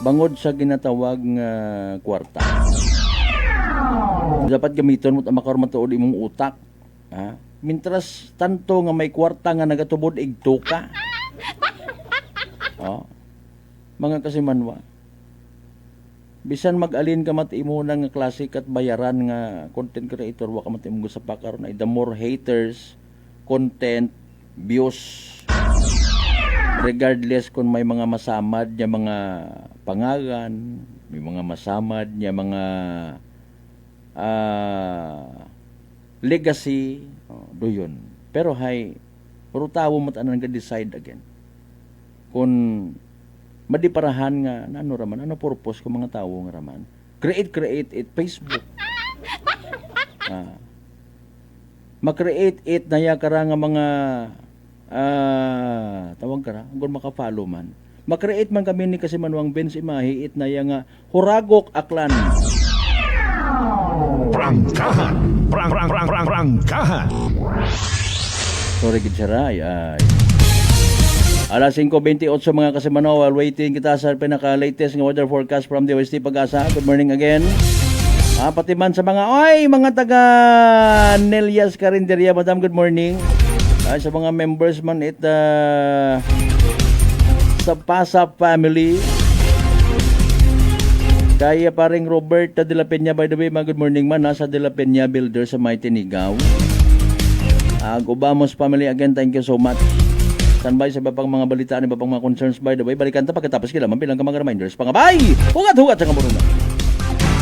Bangod sa ginatawag nga kwarta. Dapat gamiton mo makaroon matuod imong utak. Mintras tanto nga may kwarta nga nagatubod igtuka. Oh. Mga kasimanwa. Bisan mag-alin ka matimo na nga klase kat bayaran nga content creator wa ka matimo sa pakaron ay the more haters, content, views, regardless kung may mga masamad niya mga pangalan, may mga masamad niya mga legacy, do yun. Pero hay, puro tawo mo tanan nga decide again. Kung madiparahan nga, ano raman, ano purpose ko mga tawo nga raman. Create it, Facebook. Ma-create it na ya kara nga mga tawag kara, kung maka-follow man. Ma-create man kami ni kasi manuang Benz imahi it na ya nga Huragok Aklan. Prangkahan. Prangkahan. Sorry, Gitsaray. Alas 5:28 mga kasimano, while waiting kita sa pinaka-latest nga weather forecast from the OST Pag-asa. Good morning again. Pati man sa mga taga Nelias Carinderia, Madam, good morning. Sa mga members man sa Pasa family. Kaya paring Robert De La Peña, by the way, good morning man, nasa De La Peña Builder sa May Tinigaw. Gubamos family, again, thank you so much. Standby sa iba pang mga balita, iba pang mga concerns, by the way. Balikan ta pagkatapos kailangan bilang ka mga reminders. Pangabay! Hugat-hugat sa kamuruna.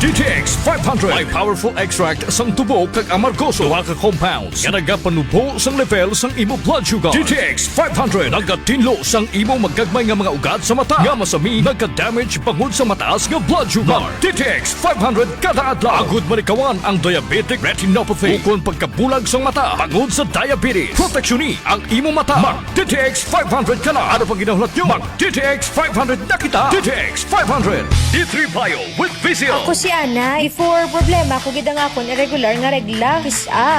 DTX 500 may powerful extract sang tubo kag amargoso duha ka compounds nga nagapanubo sang level sang imo blood sugar. DTX 500 nagatinlo sang imo magagmay nga mga ugat sa mata nga masami nagka-damage bangod sa mataas nga blood sugar. DTX 500 kada adlaw agud manikawan ang diabetic retinopathy ukon pagkabulag sang mata bangod sa diabetes. Proteksyon ang imo mata. Mag DTX 500 kana. Ano pang ginahulat nyo? Mag DTX 500 na kita. DTX 500 D3 Bio with Vizio. Ako si Ana, before problema ko gid ang akon irregular nga regla.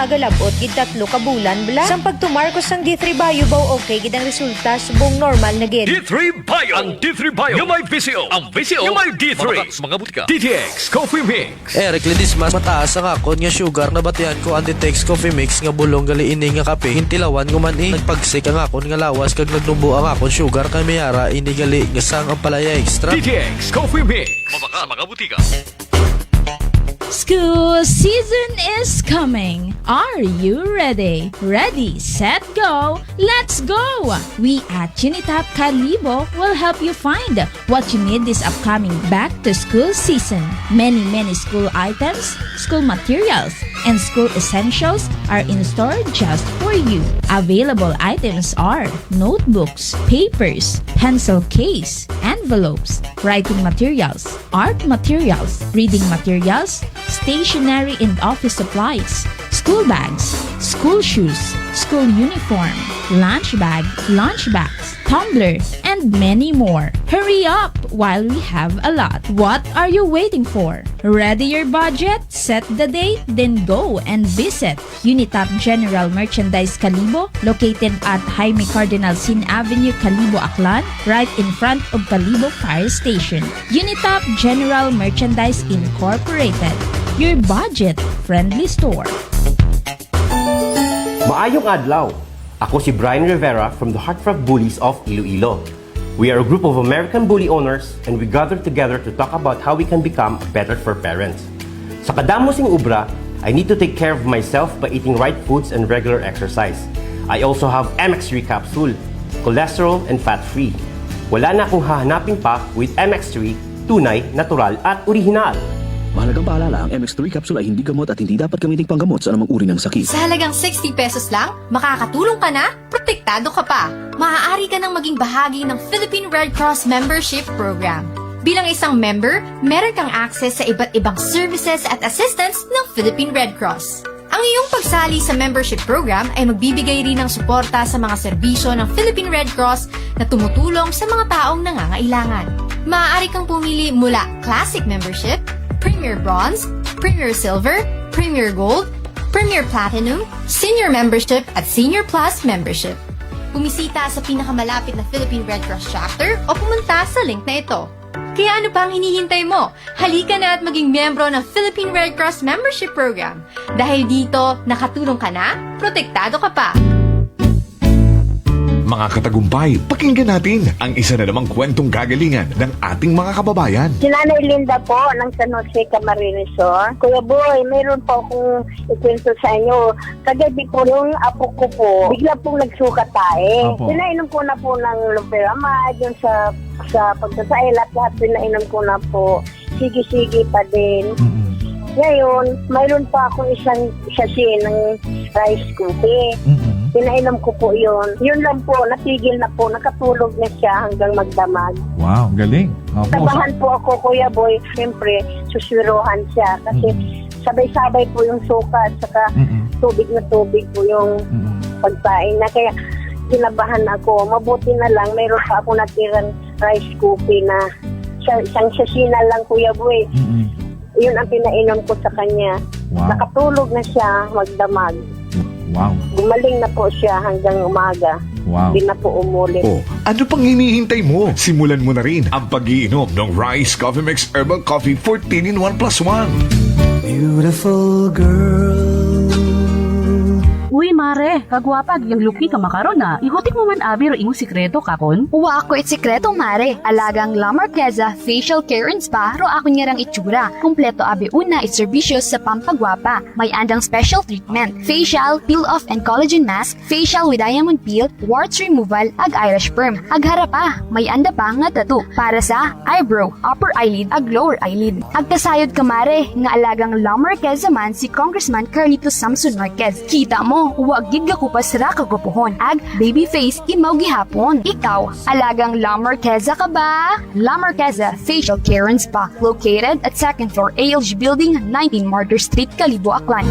Galabot gid 3 ka bulan bla. Sang pagtumar ko sang D3 Bio baw okay gid ang resulta subong normal na gid. D3 Bio. Ang D3 Bio yung may Vizio. Ang Vizio yung may D3. Matatak sa mga butika. DTX Coffee Mix. Recledis mas mataas ang akon nga sugar na batian ko ang DTX Coffee Mix nga bulong gali ini nga kape. Hintilawan ko man nagpagsik ang akon nga lawas kag nagdumbo ang akon sugar kay mayara ini gali nga sang ang palaya extra. DTX Coffee Mix. Mabaka mga butika. School season is coming. Are you ready? Ready, set, go. Let's go! We at Unitap Kalibo will help you find what you need this upcoming back-to-school season. Many school items, school materials, and school essentials are in store just for you. Available items are notebooks, papers, pencil case, envelopes, writing materials, art materials, reading materials, stationery and office supplies, school bags, school shoes, school uniform, lunch bag, lunch bags, tumbler, and many more. Hurry up while we have a lot. What are you waiting for? Ready your budget? Set the date? Then go and visit Unitap General Merchandise Kalibo, located at Jaime Cardinal Sin Avenue, Kalibo, Aklan, right in front of Kalibo Fire Station. Unitap General Merchandise Incorporated, your budget-friendly store. Maayong adlaw! Ako si Brian Rivera from the Heartfront Bullies of Iloilo. We are a group of American bully owners and we gather together to talk about how we can become better for parents. Sa kadamosing ubra, I need to take care of myself by eating right foods and regular exercise. I also have MX3 capsule, cholesterol and fat-free. Wala na akong hahanapin pa with MX3, tunay, natural at original. Mahalagang paalala, ang MX3 capsule ay hindi gamot at hindi dapat gamiting panggamot sa anumang uri ng sakit. Sa halagang 60 pesos lang, makakatulong ka na, protektado ka pa. Maaari ka nang maging bahagi ng Philippine Red Cross Membership Program. Bilang isang member, meron kang access sa iba't ibang services at assistance ng Philippine Red Cross. Ang iyong pagsali sa membership program ay magbibigay rin ng suporta sa mga serbisyo ng Philippine Red Cross na tumutulong sa mga taong nangangailangan. Maaari kang pumili mula Classic Membership, Premier Bronze, Premier Silver, Premier Gold, Premier Platinum, Senior Membership at Senior Plus Membership. Bumisita sa pinakamalapit na Philippine Red Cross chapter o pumunta sa link na ito. Kaya ano pa ang hinihintay mo? Halika na at maging miyembro ng Philippine Red Cross Membership Program. Dahil dito, nakatulong ka na, protektado ka pa. Mga katagumpay, pakinggan natin ang isa na namang kwentong gagalingan ng ating mga kababayan. Si Nanay Linda po ng San Jose Camarines Sur. Kuya Boy, mayroon po akong ikwento sa inyo. Kagabi po yung apo ko po, bigla pong nagsuka tayo. Pinainom ko na po ng Loperamide, yung sa pagsasail at lahat pinainom ko na po. Sige-sige pa din. Ngayon, mayroon pa akong isang sachet ng rice cookie. Pinainom ko po yun. Yun lang po, natigil na po. Nakatulog na siya hanggang magdamag. Wow, galing. Tabahan po ako, Kuya Boy. Siyempre, suswiruhan siya. Kasi sabay-sabay po yung suka at saka tubig na tubig po yung pagpain na. Kaya kinabahan ako. Mabuti na lang, mayroon pa ako natirang rice cookie na isang sasina lang, Kuya Boy. Yun ang pinainom ko sa kanya. Wow. Nakatulog na siya magdamag. Wow. Gumaling na po siya hanggang umaga. Wow. Hindi na po umulit. Oh, ano pang hinihintay mo? Simulan mo na rin ang pag-iinom ng Rice Coffee Mix Herbal Coffee 14 in 1 plus 1. Beautiful girl. Uy, mare, kagwapag, yung luki ka makaron na. Ihutik mo man abi ro imong sikreto kakon. Uwa ako it sikreto, mare. Alagang La Marqueza Facial Care and Spa, ro ako niyarang itsura. Kumpleto abi una itserbisyo sa pampagwapa. May andang special treatment. Facial, peel-off and collagen mask, facial with diamond peel, warts removal, ag eyelash perm. Ag harapa, may anda pa nga tattoo. Para sa eyebrow, upper eyelid, ag lower eyelid. Ag kasayod ka, mare, nga alagang La Marqueza man si Congressman Carlito Samson Marquez. Kita mo, huwag gid ka kupas ra kagupuhon. Ag baby face imaw gihapon. Ikaw, alagang La Marqueza ka ba? La Marqueza Facial Care and Spa, located at 2nd floor ALG Building, 19 Martyr Street, Kalibo, Aklan.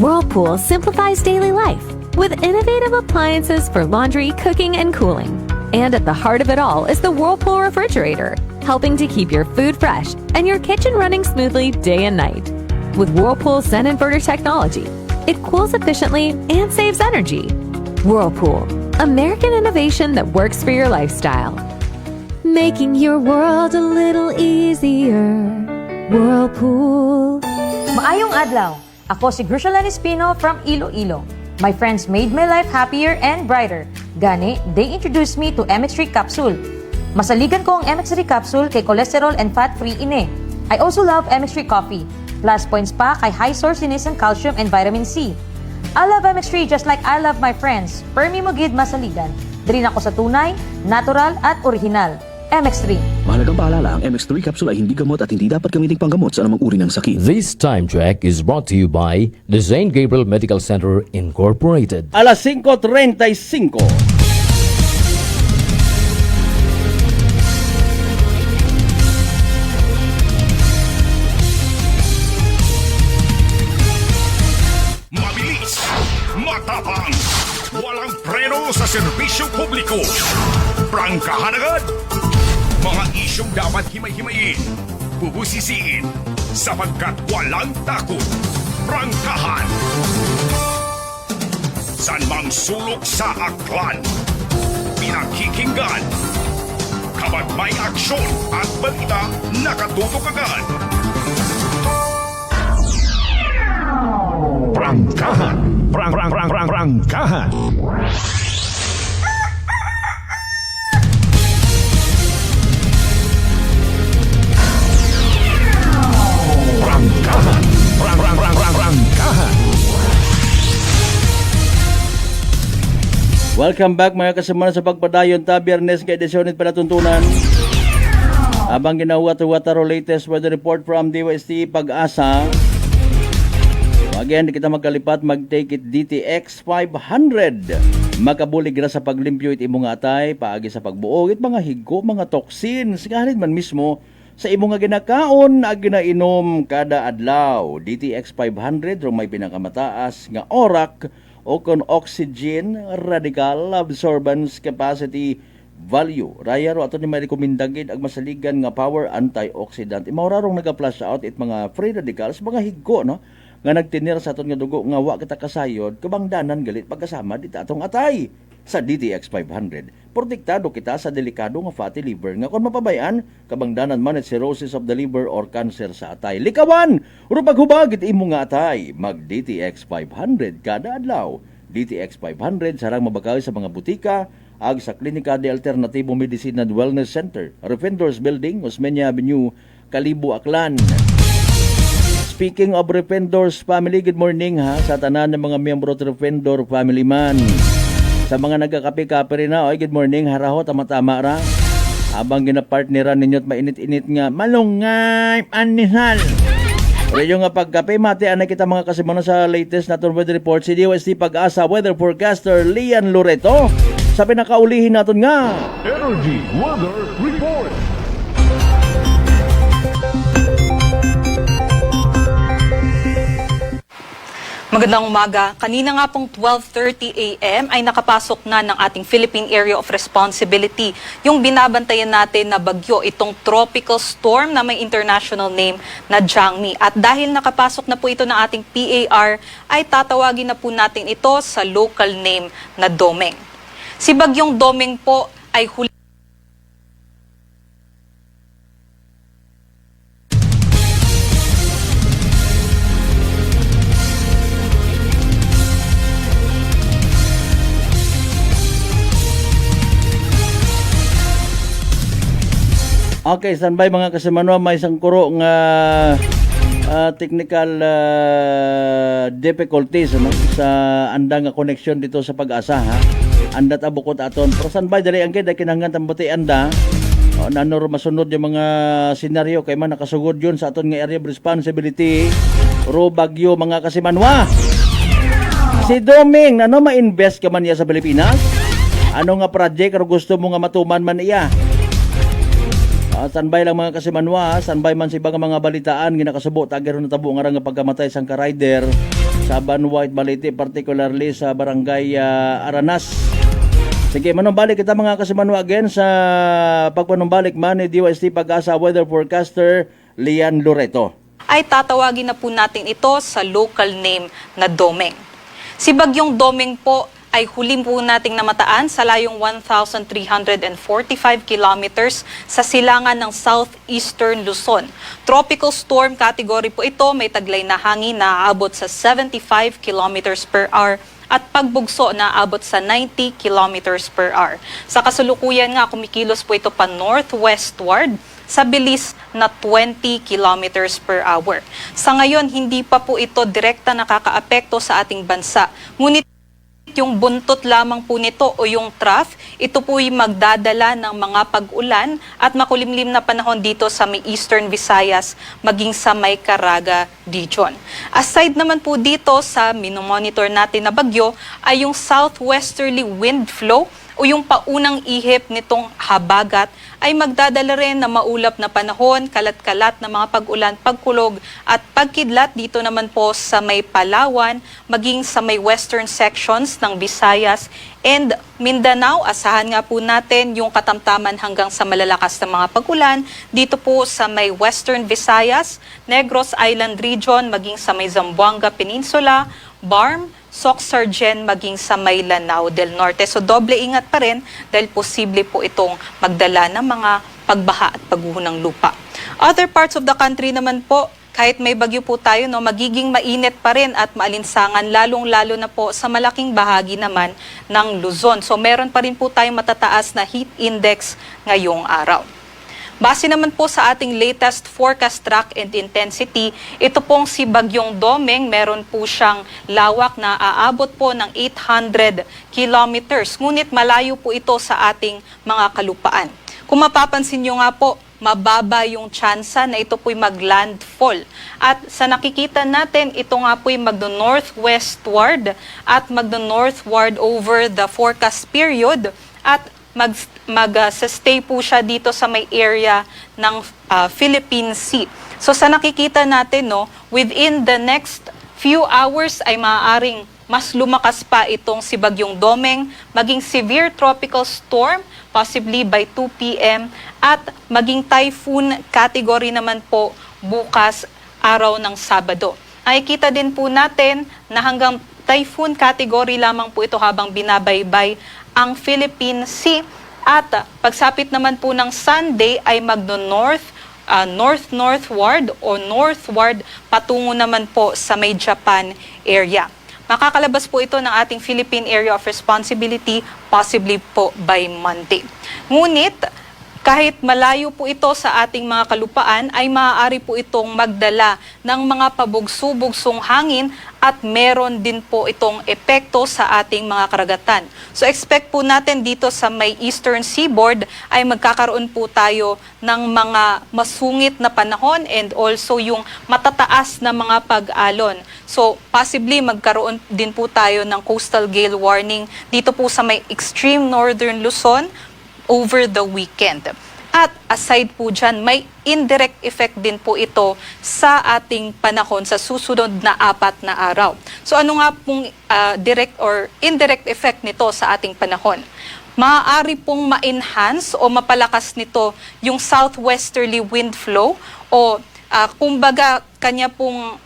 Whirlpool simplifies daily life with innovative appliances for laundry, cooking, and cooling. And at the heart of it all is the Whirlpool refrigerator, helping to keep your food fresh and your kitchen running smoothly day and night. With Whirlpool Sun Inverter technology, it cools efficiently and saves energy. Whirlpool, American innovation that works for your lifestyle. Making your world a little easier. Whirlpool. Maayong adlaw. Ako si Grushalan Espino from Iloilo. My friends made my life happier and brighter. Gani, they introduced me to MX3 capsule. Masaligan ko ang MX3 capsule kay cholesterol and fat-free ine. I also love MX3 coffee. Plus points pa kay high sourciness ng calcium and vitamin C. I love MX3 just like I love my friends. Permi mo gid masaligan. Diri ako sa tunay, natural at original. MX3. Mahalagang paalala, ang MX3 capsule ay hindi gamot at hindi dapat gamiting panggamot sa anumang uri ng sakit. This time check is brought to you by the St. Gabriel Medical Center Incorporated. Alas 5:35. Mabilis, matapang, walang preno sa serbisyo publiko. Prangkahan agad. Mga isyong dapat himay-himayin, bubusisiin, sapagkat walang takot. Prangkahan. San mang sulok sa aklan, pinakikinggan. Kapag may aksyon at balita, nakatutok agad. Prangkahan. Prangkahan. Prangkahan. Welcome back mga kasama sa pagpadayon ta Biyernes kay edisyon palatuntunan. Abang ginahuwat-huwat ro latest weather report from DWST Pag-asa. Again, di kita magkalipat, mag-take it DTX 500. Makabulig ra sa paglimpyo it imong atay, paagi sa pagbuog it mga higo, mga toxins, kahit man mismo sa imong ginakaon ag ginainom kada adlaw. DTX 500 ro may pinakamataas nga orak o kon oxygen radical absorbance capacity value. Raya ro ato ni may rekomendagid ag masaligan nga power antioxidant. Imaw rarong naga-flush out it mga free radicals, mga higo no. nga nagtinir sa aton nga dugo nga wa kita kasayod kabangdanan galit pagkasama dita atong atay sa DTX 500. Protektado kita sa delikado nga fatty liver nga kon mapabayan kabangdanan man at cirrhosis of the liver or cancer sa atay. Likawan, uro paghubag iti imo nga atay, mag DTX 500 kada adlaw. DTX 500 sarang mabakaw sa mga butika ag sa Klinika de Alternativo Medicine and Wellness Center, Refendors Building, Osmeña Avenue, Kalibo, Aklan. Speaking of Refendors family, good morning ha sa tanan ng mga miyembro ng Refendor family man. Sa mga nagkakape-kape rin na, good morning, haraho, tama-tama ra. Habang ginapartneran ninyo't mainit-init nga, malungay, anihal. Pero nga pagkape, mati, anay kita mga kasimano sa latest na weather report, si DOST Pag-asa weather forecaster Lian Loreto. Sa pinakaulihin natin nga, Energy Weather Report. Magandang umaga. Kanina nga pong 12:30 a.m. ay nakapasok na ng ating Philippine Area of Responsibility yung binabantayan natin na bagyo, itong tropical storm na may international name na Jangmi. At dahil nakapasok na po ito ng ating PAR, ay tatawagin na po natin ito sa local name na Domeng. Si Bagyong Domeng po ay huli Okay, standby mga kasimano, may isang kuro nga technical difficulties sa anda nga connection dito sa Pag-asa ha. Anda ta bukod aton. Pero standby dali ang kay kinahanglan tambuti anda. Nanoro masunod yung mga senaryo kay man nakasugod yun sa aton nga area of responsibility. Ro bagyo mga kasimanwa. Si Doming, ano ma-invest ka man niya sa Pilipinas? Ano nga project o gusto mo nga matuman man iya? Standby lang mga kasimanwa, standby man si ibang mga balitaan ginakasubo tagero na tabo nga nga pagkamatay sang ka-rider sa Banwait Balite, particularly sa barangay Aranas. Sige, manumbalik kita mga kasimanwa again sa pagpanumbalik man ni DOST Pag-asa weather forecaster Lian Loreto. ay tatawagin na po natin ito sa local name na Domeng. Si Bagyong Domeng po ay huli po nating namataan sa layong 1,345 kilometers sa silangan ng southeastern Luzon. Tropical storm category po ito, may taglay na hangin na aabot sa 75 kilometers per hour at pagbugso na aabot sa 90 kilometers per hour. Sa kasalukuyan nga, kumikilos po ito pa northwestward sa bilis na 20 kilometers per hour. Sa ngayon, hindi pa po ito direkta nakakaapekto sa ating bansa. Ngunit yung buntot lamang po nito o yung trough, ito po ay magdadala ng mga pag-ulan at makulimlim na panahon dito sa may Eastern Visayas maging sa may Caraga region. Aside naman po dito sa minomonitor natin na bagyo ay yung southwesterly wind flow o yung paunang ihip nitong habagat ay magdadala rin na maulap na panahon, kalat-kalat na mga pag-ulan, pagkulog at pagkidlat dito naman po sa may Palawan, maging sa may western sections ng Visayas and Mindanao. Asahan nga po natin yung katamtaman hanggang sa malalakas na mga pag-ulan dito po sa may western Visayas, Negros Island region, maging sa may Zamboanga Peninsula, Barm, Soc-Sargen maging sa may Lanao del Norte. So doble ingat pa rin dahil posible po itong magdala ng mga pagbaha at pagguho ng lupa. Other parts of the country naman po, kahit may bagyo po tayo, magiging mainit pa rin at maalinsangan, lalong-lalo na po sa malaking bahagi naman ng Luzon. So meron pa rin po tayong matataas na heat index ngayong araw. Base naman po sa ating latest forecast track and intensity, ito pong si Bagyong Domeng, meron po siyang lawak na aabot po ng 800 kilometers. Ngunit malayo po ito sa ating mga kalupaan. Kung mapapansin nyo nga po, mababa yung tsansa na ito po'y mag-landfall. At sa nakikita natin, ito nga po'y magno-northwestward at magno-northward over the forecast period at mag-stay po siya dito sa may area ng Philippine Sea. So sa nakikita natin, within the next few hours ay maaaring mas lumakas pa itong si Bagyong Domeng, maging severe tropical storm, possibly by 2 p.m. at maging typhoon category naman po bukas araw ng Sabado. nakikita din po natin na hanggang typhoon category lamang po ito habang binabaybay ang Philippine Sea. At pagsapit naman po ng Sunday ay northward o northward patungo naman po sa may Japan area. Makakalabas po ito ng ating Philippine Area of Responsibility possibly po by Monday. Ngunit kahit malayo po ito sa ating mga kalupaan, ay maaari po itong magdala ng mga pabugso-bugsong hangin at meron din po itong epekto sa ating mga karagatan. So expect po natin dito sa may Eastern Seaboard ay magkakaroon po tayo ng mga masungit na panahon and also yung matataas na mga pag-alon. So possibly magkaroon din po tayo ng coastal gale warning dito po sa may extreme northern Luzon over the weekend. At aside po dyan, may indirect effect din po ito sa ating panahon sa susunod na 4 na araw. So ano nga pong direct or indirect effect nito sa ating panahon? Maaari pong ma-enhance o mapalakas nito yung southwesterly wind flow o kumbaga kanya pong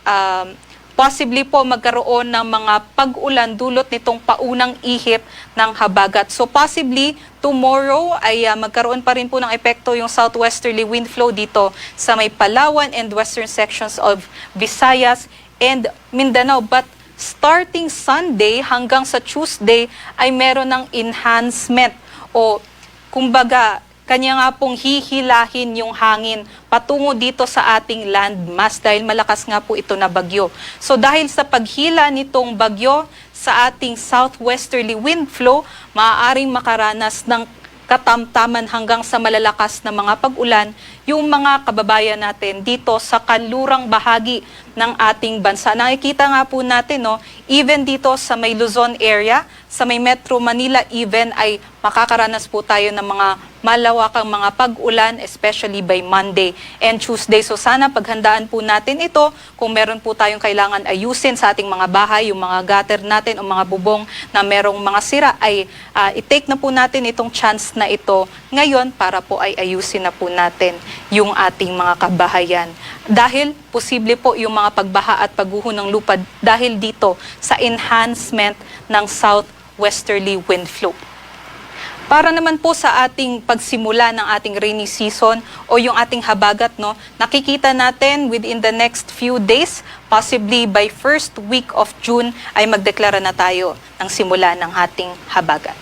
possibly po magkaroon ng mga pag-ulan dulot nitong paunang ihip ng habagat. So possibly tomorrow ay magkaroon pa rin po ng epekto yung southwesterly wind flow dito sa may Palawan and western sections of Visayas and Mindanao. But starting Sunday hanggang sa Tuesday ay meron ng enhancement o kumbaga kanya nga pong hihilahin yung hangin patungo dito sa ating landmass dahil malakas nga po ito na bagyo. So dahil sa paghila nitong bagyo sa ating southwesterly wind flow, maaaring makaranas ng katamtaman hanggang sa malalakas na mga pag-ulan yung mga kababayan natin dito sa kanlurang bahagi ng ating bansa. Nakikita nga po natin, no, even dito sa may Luzon area, sa may Metro Manila even ay makakaranas po tayo ng mga malawakang mga pag-ulan, especially by Monday and Tuesday. So sana paghandaan po natin ito, kung meron po tayong kailangan ayusin sa ating mga bahay, yung mga gutter natin o mga bubong na merong mga sira, ay i-take na po natin itong chance na ito ngayon para po ay ayusin na po natin yung ating mga kabahayan. Dahil posible po yung mga pagbaha at pagguho ng lupa dahil dito sa enhancement ng southwesterly wind flow. Para naman po sa ating pagsimula ng ating rainy season o yung ating habagat, no, nakikita natin within the next few days, possibly by first week of June, ay magdeklara na tayo ng simula ng ating habagat.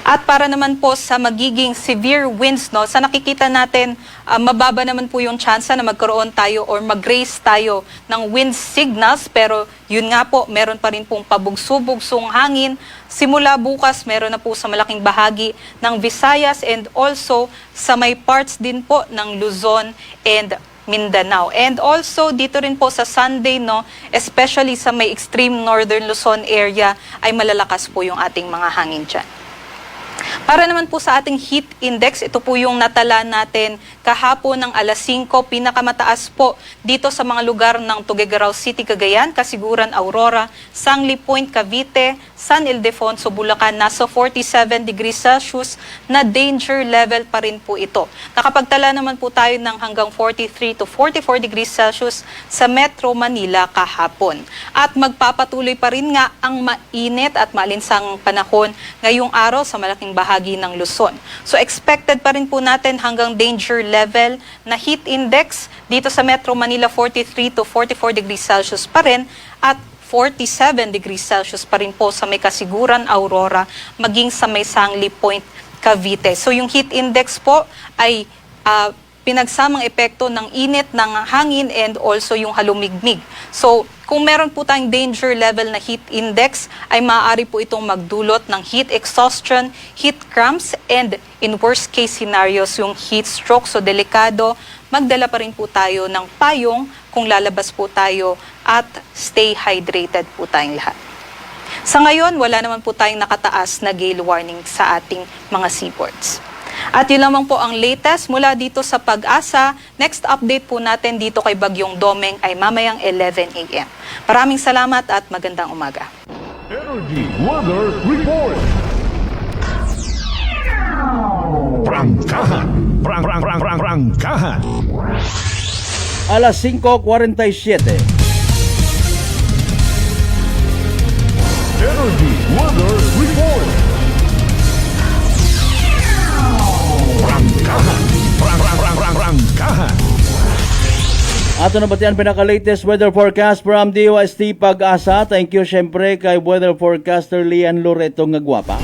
At para naman po sa magiging severe winds, no, sa nakikita natin, mababa naman po yung tsansa na magkaroon tayo or mag-raise tayo ng wind signals. Pero yun nga po, meron pa rin pong pabugso-bugsong hangin. Simula bukas, meron na po sa malaking bahagi ng Visayas and also sa may parts din po ng Luzon and Mindanao. And also dito rin po sa Sunday, no, especially sa may extreme northern Luzon area, ay malalakas po yung ating mga hangin dyan. Para naman po sa ating heat index, ito po yung natala natin kahapon ng alas 5, pinakamataas po dito sa mga lugar ng Tuguegarao City, Cagayan, Kasiguran, Aurora, Sangli Point, Cavite, San Ildefonso, Bulacan, nasa 47 degrees Celsius na danger level pa rin po ito. Nakapagtala naman po tayo ng hanggang 43 to 44 degrees Celsius sa Metro Manila kahapon. At magpapatuloy pa rin nga ang mainit at maalinsang panahon ngayong araw sa malaking bahagi ng Luzon. So expected pa rin po natin hanggang danger level na heat index dito sa Metro Manila 43 to 44 degrees Celsius pa rin at 47 degrees Celsius pa rin po sa may Kasiguran, Aurora, maging sa may Sangli Point, Cavite. So yung heat index po ay pinagsamang epekto ng init ng hangin and also yung halumigmig. So kung meron po tayong danger level na heat index, ay maaari po itong magdulot ng heat exhaustion, heat cramps, and in worst case scenarios, yung heat stroke. So delikado, magdala pa rin po tayo ng payong kung lalabas po tayo at stay hydrated po tayong lahat. Sa ngayon, wala naman po tayong nakataas na gale warning sa ating mga seaports. At yun lamang po ang latest mula dito sa Pag-asa. Next update po natin dito kay Bagyong Domeng ay mamayang 11 a.m. Maraming salamat at magandang umaga. Energy Weather Report. Prangkahan. Prangkahan. Alas 5:47. Ato na batian pinaka-latest weather forecast from DOST Pag-asa. Thank you syempre kay weather forecaster Lian Loreto nga gwapa.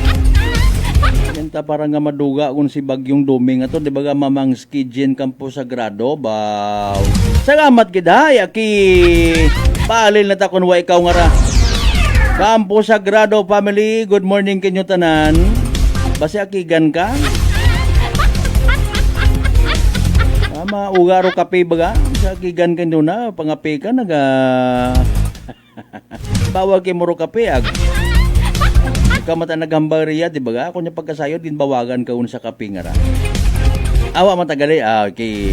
Yan ta para nga maduga kung si Bagyong Doming ato, di ba nga mamang skidjen Campo Sagrado ba? Salamat gid hay aki. Paalil na ta kun wa ikaw nga ra. Campo Sagrado family, good morning kinyo tanan. Basi akigan ka? Maugaro kape baga sa kigan kendo na pangape ka naga bawag kay muro kape ag kamata nagambariya di baga kunya pagkasayo din bawagan ka un sa kape nga ra awa matagali okay.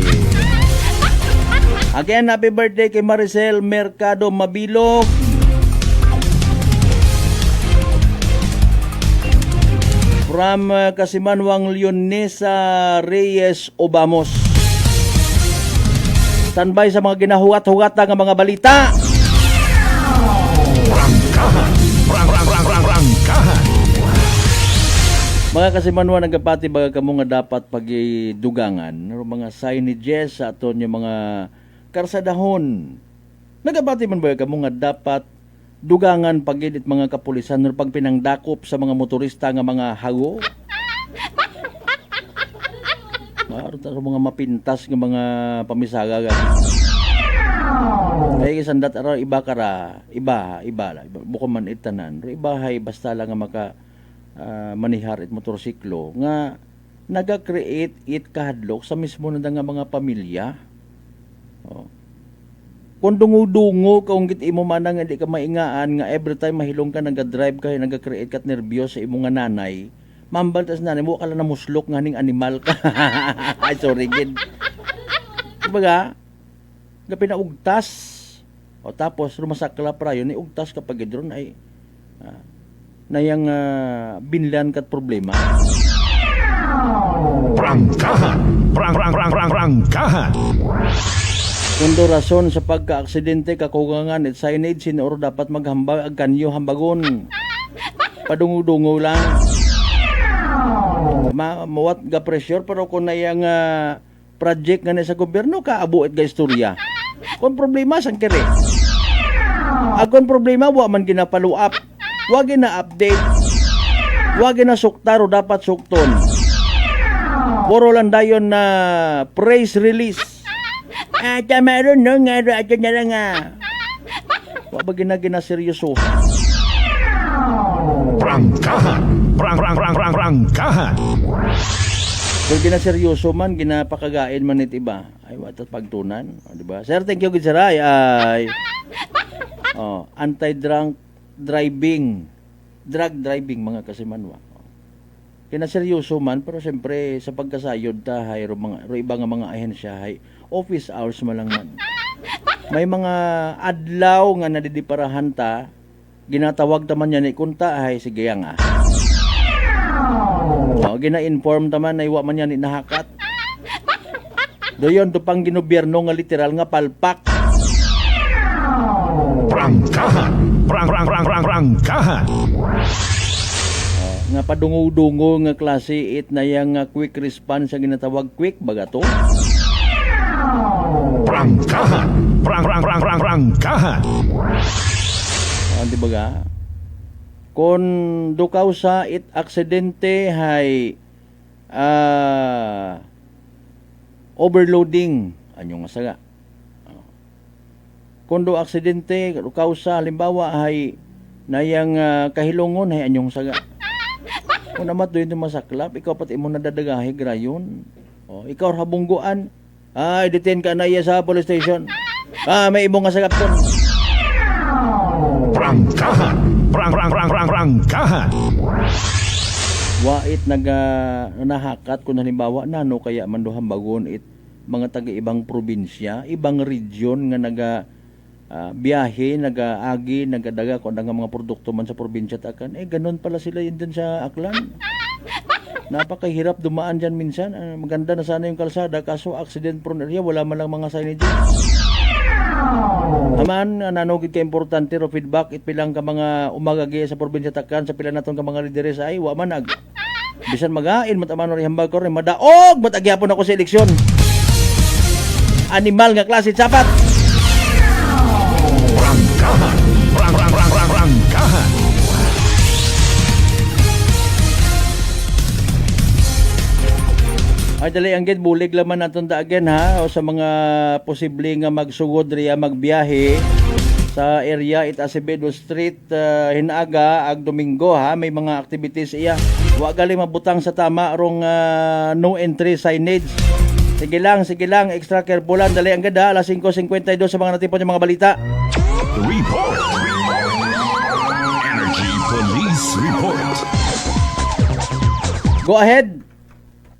Again, happy birthday kay Maricel Mercado Mabilog. From Kasimanwang Leonesa Reyes Obamos. Standby sa mga ginahugat-hugat nga mga balita. Prangkahan. Mga Kasimanwa, nagapati baga kamo nga dapat pagidugangan mga signages sa aton yung mga karsadahon. Nagapati man baga kamo nga dapat dugangan pagidit mga kapulisan or pag pinangdakop sa mga motorista nga mga hago. Maroon sa mga mapintas ng mga pamisaga. Ay isandat araw iba kara, iba buko man itanan. Iba hay basta lang nga maka manihar it motorsiklo nga naga-create it kahadlok sa mismo na nga mga pamilya. Oh. Kung dungo-dungo kung git imo manang hindi ka maingaan nga every time mahilong ka naga-drive ka naga-create kat nervyos sa imong nga nanay. Mambal tas nanay mo kala na muslok nga ning animal ka. Ay sorry gid. Diba nga pinaugtas. O tapos rumasakla prayon ni ugtas kapag gidron ay nayang binlan kat problema. Prangkahan. Kundo rason sa pagka-aksidente kakugangan at signage sinoro dapat maghambag ag kanyo hambagon. Padungo-dungo lang. Mawat ga pressure pero kung nayang project nga sa gobyerno kaabuit ga istorya. Kung problema sang kere. Kung problema wa man ginapalo up, wa gina-update, wa gina-suktar o dapat sukton. Puro lang dayon na praise release. Tama ron no nga ato na lang wa ba gina-seryoso. Prangkahan. Kung ginaseryoso man, ginapakagain man it iba. Ay, watat pagtunan. O, diba? Sir, thank you, Gitsaray. Ay, anti-drug driving, mga Kasimanwa. Ginaseryoso man, pero siyempre, sa pagkasayod ta, hay, ro iba nga mga ahensya, hay, office hours malang man. May mga adlaw nga nadidiparahan ta, ginatawag taman yan ikunta, hay, sige yang gina-inform taman na iwa man yan inahakat. Doyon pang ginobyerno nga literal nga palpak. Prangkahan. Nga padungo-dungo nga klase it na yang quick response sa ginatawag quick baga to. Prangkahan. Di baga? Kung dukaw sa it aksidente hay overloading anyong masaga. Kung do aksidente dukaw sa halimbawa hay nayang kahilongon hay anyong saga. Kung namat doon masaklap ikaw pati mo nadadagahe grayon. Ikaw habungguan detain ka na iya sa police station. May ibong nga sagap ton. Prangkahan. Wait nahakat kung halimbawa nano kaya manduhang bagon it mga taga-ibang probinsya, ibang region nga biyahe, nagaagi, nagadaga kung nga mga produkto man sa probinsya takan. Ganon pala sila yun dun sa Aklan. Napakahirap dumaan dyan minsan. Maganda na sana yung kalsada kaso accident prone area, wala man lang mga signages. Aman, nanugid ka importante ro feedback it pilang ka mga umagagi sa probinsya takan sa pila naton ka mga lideres ay wa manag. Bisan magain mataman ri hambag ko ri madaog mat agyapon ako sa eleksyon. Animal nga klase sapat. Ay dali ang gid bulig laman naton da again ha o sa mga posible nga magsugod riya magbiyahe sa area Itacebedo Street hinaga ag Domingo ha may mga activities iya. Wa gali mabutang sa tama rong no entry signage. Sige lang, extra careful lang. Dali ang ganda, alas 5:52 sa mga natipon yung mga balita. Report. Energy Police Report. Go ahead.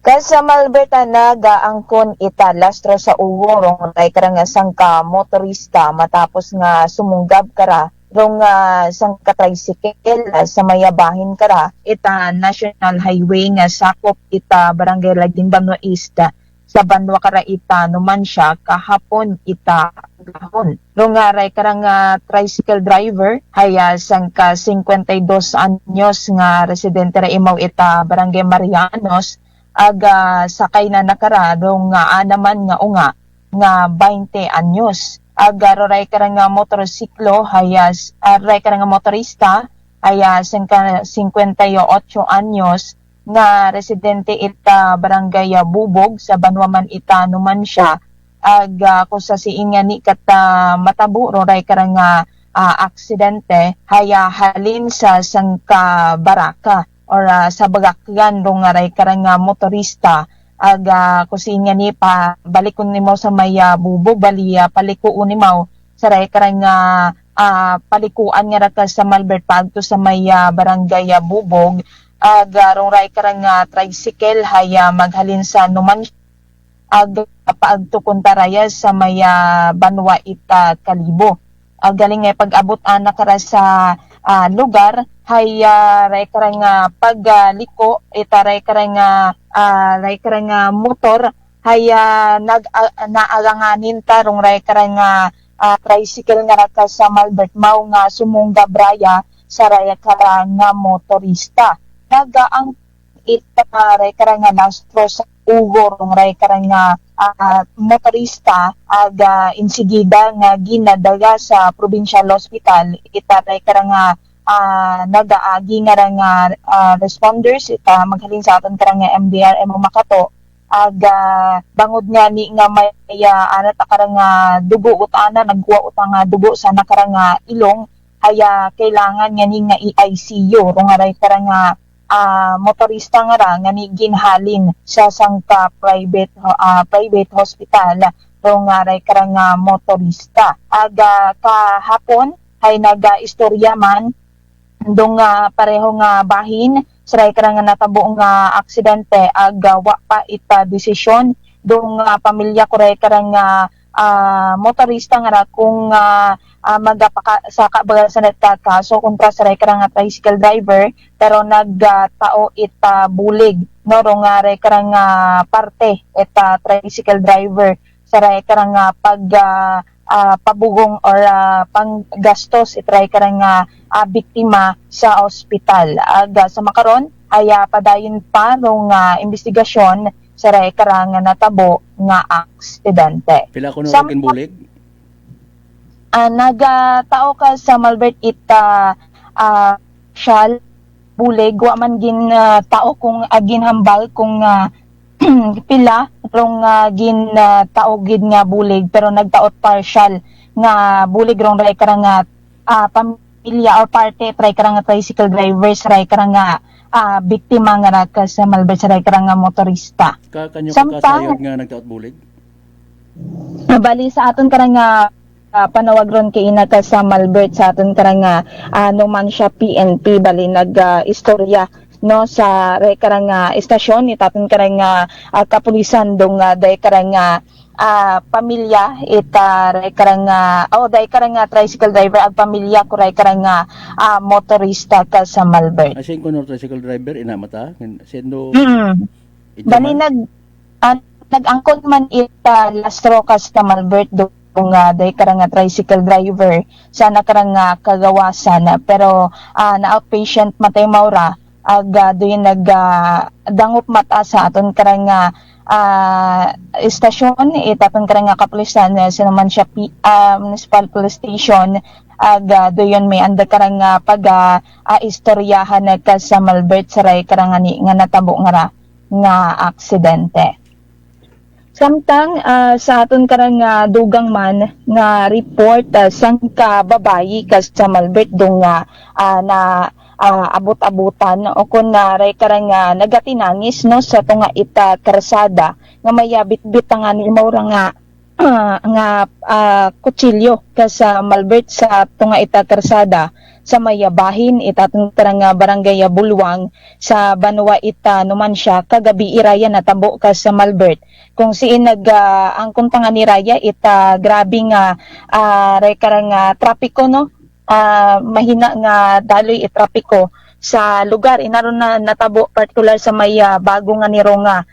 Sa Malberta nagaangkon ita lastro sa uworong tay karang sangka motorista matapos nga sumunggab kara rong sangka tricycle sa mayabahin kara ita National Highway nga sakop ita Barangay Lagding Banwa East sa Banwa kara ita numan siya kahapon ita gahon. Rong ray karang tricycle driver haya sangka 52 anyos nga residente ra imaw ita Barangay Marianos aga sakay na nakaradong nga naman nga unga nga 20 anyos aga ray karang motorsiklo hayas ray karang motorista hayas sangka 58 anyos nga residente ita Barangay Bubog sa Banwaman ita numan siya aga kung sa siinga ni kata matabo ray karang aksidente haya halin sa sangka baraka or sa bagakyan rong ray karang motorista aga kusinga ni pa balikon nimo sa may Bubog bali palikuon nimo sa ray karang palikuan nga ra ka sa Malbert pagto sa may Barangay Bubog aga rong ray karang tricycle haya maghalin sa numan aga paagto kuntaraya sa may Banwa ita Kalibo galing nga pag-abot ana kara sa lugar haya ray karang pagliko ita ray karang motor haya naalanganin ta rong ray karang tricycle nga raka sa Malbert mao nga sumunggab raya sa ray karang motorista nagaang ita ray karang lastro sa ugo rong ray karang motorista aga insigida nga ginadaga sa provincial hospital ita ray karang nagaagi nga ra nga responders ita maghalin sa aton karang MDRM Makato aga bangod nga ni nga may ana ta karang dugo utana nagkuha utang dugo sa nakarang ilong haya kailangan nga ni nga i-ICU rong ray karang motorista nga ra nga ni ginhalin sa sangka private hospital rong ray karang motorista aga kahapon hay naga-istorya man dong pareho nga bahin sa ray karang natabo nga aksidente aga wa pa ita desisyon dong pamilya ko ray karang motorista nga ra kung magapaka sa kaso kontra sa ray karang tricycle driver pero nagtao ita bulig no rong ray karang parte ita tricycle driver sa ray karang pabugong or panggastos itry karang biktima sa ospital aga sa makaron ay padayon pa nung investigasyon sa ray karang natabo nga aksidente. Pila kuno kin bulig? Nagatao ka sa Malbert ita shal bulig wa man gin tao kung agin hambal kung pila rong gin taogid nga bulig pero nagtaot partial nga bulig rong ray karang pamilya or parte try karang tricycle drivers ray karang biktima nga ra ka sa Malbert ray karang motorista. Kanyo kasayod nga nagtaot bulig? Bali sa aton karang panawag ron kay ina ka sa Malbert sa aton karang numan siya PNP bali nag-istorya no sa ray karang estasyon ni taton karang kapulisan dong day karang pamilya ita ray karang day karang tricycle driver ag pamilya ko ray karang motorista ka sa Malbert. Asin ko no tricycle driver ina mata sendo bali nag-angkon man ita lastro ka sa Malbert dong day karang tricycle driver sa nakarang kagawasan pero na outpatient matay maura aga doon nagdangop mata sa aton karang estasyon itaton karang kapulisan sa naman siya municipal police station aga doon may anda karang istoryahan ka sa Malbert sa ray karang nga natabo nga aksidente. Samtang sa aton karang dugang man nga report sang ka babayi kas sa Malbert dong na abot-abutan o kun ray karang nagatinangis no sa tunga ita karsada nga mayabit-bit nga ni nga kutsilyo kas sa Malbert sa tunga ita karsada sa mayabahin itatong tarang barangay Bulwang sa Banwa ita Numancia kagabi iraya natabo kas sa Malbert kung siin ang kuntangan ni Raya ita grabe nga ray karang trapiko no mahina nga daloy trapiko sa lugar inaron na natabo particular sa may bago nga niro nga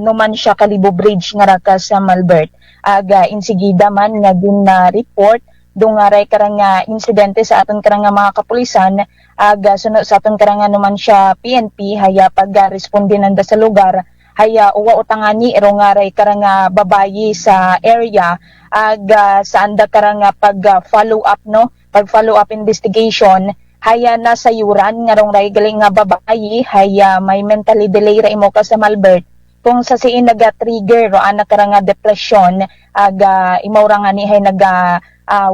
Numancia Kalibo Bridge nga rakas sa Malbert aga insigida man nga din na report dung ray karang insidente sa aton karang mga kapulisan aga sunod sa aton karang Numancia PNP haya pag-responde nanda sa lugar haya uwa utangani ero nga ray karang babayi sa area aga sa anda karang pag-follow up no pag-follow up investigation haya nasa yuran nga rong ray galing nga babayi haya may mentally delay ra imo ka sa Malbert kung sa siin naga-trigger ro ana karang depression aga imaw ra nga ni hay naga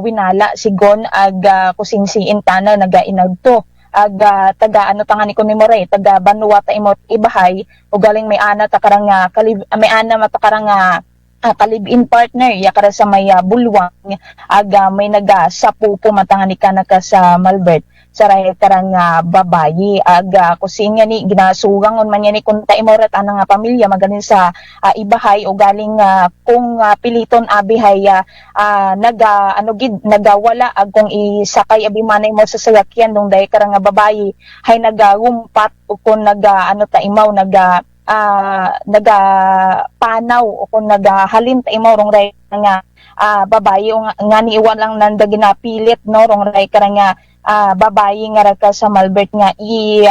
winala sigon aga kusingsiin tana nagainagto aga taga ano tangani ko memore taga Banwa ta imot ibahay o galing may ana ta karang may ana matakarang kalib-in partner yakara sa may Bulwang aga may nagasapu matangani kana ka sa Malbert sa ray karang babayi aga kusing ni ginasugangon man ni kun ta imorat ana nga pamilya magaling sa ibahay o galing kung piliton abihay nagawala ag kung isakay abi manay mo sa sayakyan dong day karang babayi hay nagagumpat o kung ano ta imaw nagapanaw o kung nagahalin ta imaw rong ray nga babayi o nga niiwan lang nanda ginapilit no rong ray karang babayi nga raka sa Malbert nga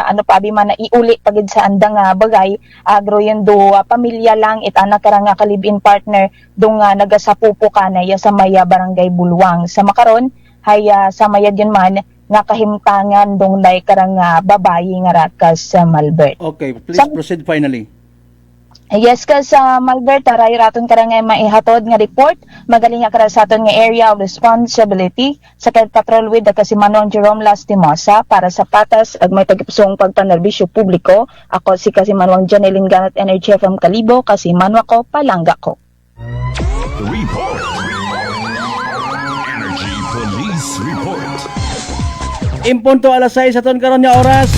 ano pa abi man na iuli pagid sa andang bagay agro yun do pamilya lang itana karang kalib-in partner do nga nagasapupo kana ya sa maya barangay Bulwang sa makaron haya sa mayad yun man nga kahimtangan dong day karang babayi nga raka sa Malbert. Okay, please proceed finally. Yes, ka sa Malbert, taray raton karang maihatod nga report, magaling nga karasaton nga area of responsibility sa Patrol with the Kasimanwang Jerome Lastimosa para sa patas ag may tagipusong pagpanerbisyo publiko. Ako si Kasimanwang Janeline Ganat Energy FM Kalibo, Kasimanwa ko, palangga ko. Report. Energy Police Report. Impunto alas 6 aton karon nga oras.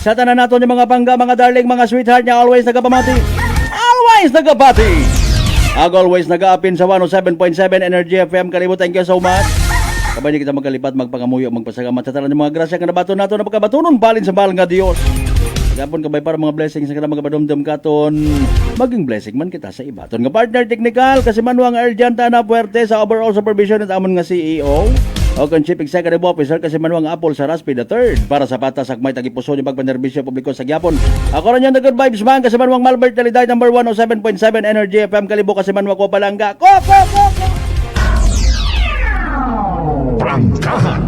Sa tanan naton yung mga bangga, mga darling, mga sweetheart niya always nagapamati. Always nagapati. Always nag-aapin sa 107.7 Energy FM Kalibo. Thank you so much. Kabay kita magkalipat, magpangamuyo, magpasagamat sa tanan ng mga grasya nga nabaton nato na pagkabatunon balin sa mahal nga Dios. Gapon kabay para mga blessings sa kanang mga badumdum katon. Maging blessing man kita sa ibaton nga partner technical kasi Manuang Erjanta na puwerte sa overall supervision at amon nga CEO. O kung Chief Executive Officer kasi Manuang Apple sa Raspi III para sa patas agmay tagipuso ni pagpanerbisyo publiko sa Gyapon. Ako rin yung the good vibes man kasi Manuang Malbert Taliday number 107.7 Energy FM Kalibo kasi Manuang ko palangga. Ko! Prangkahan.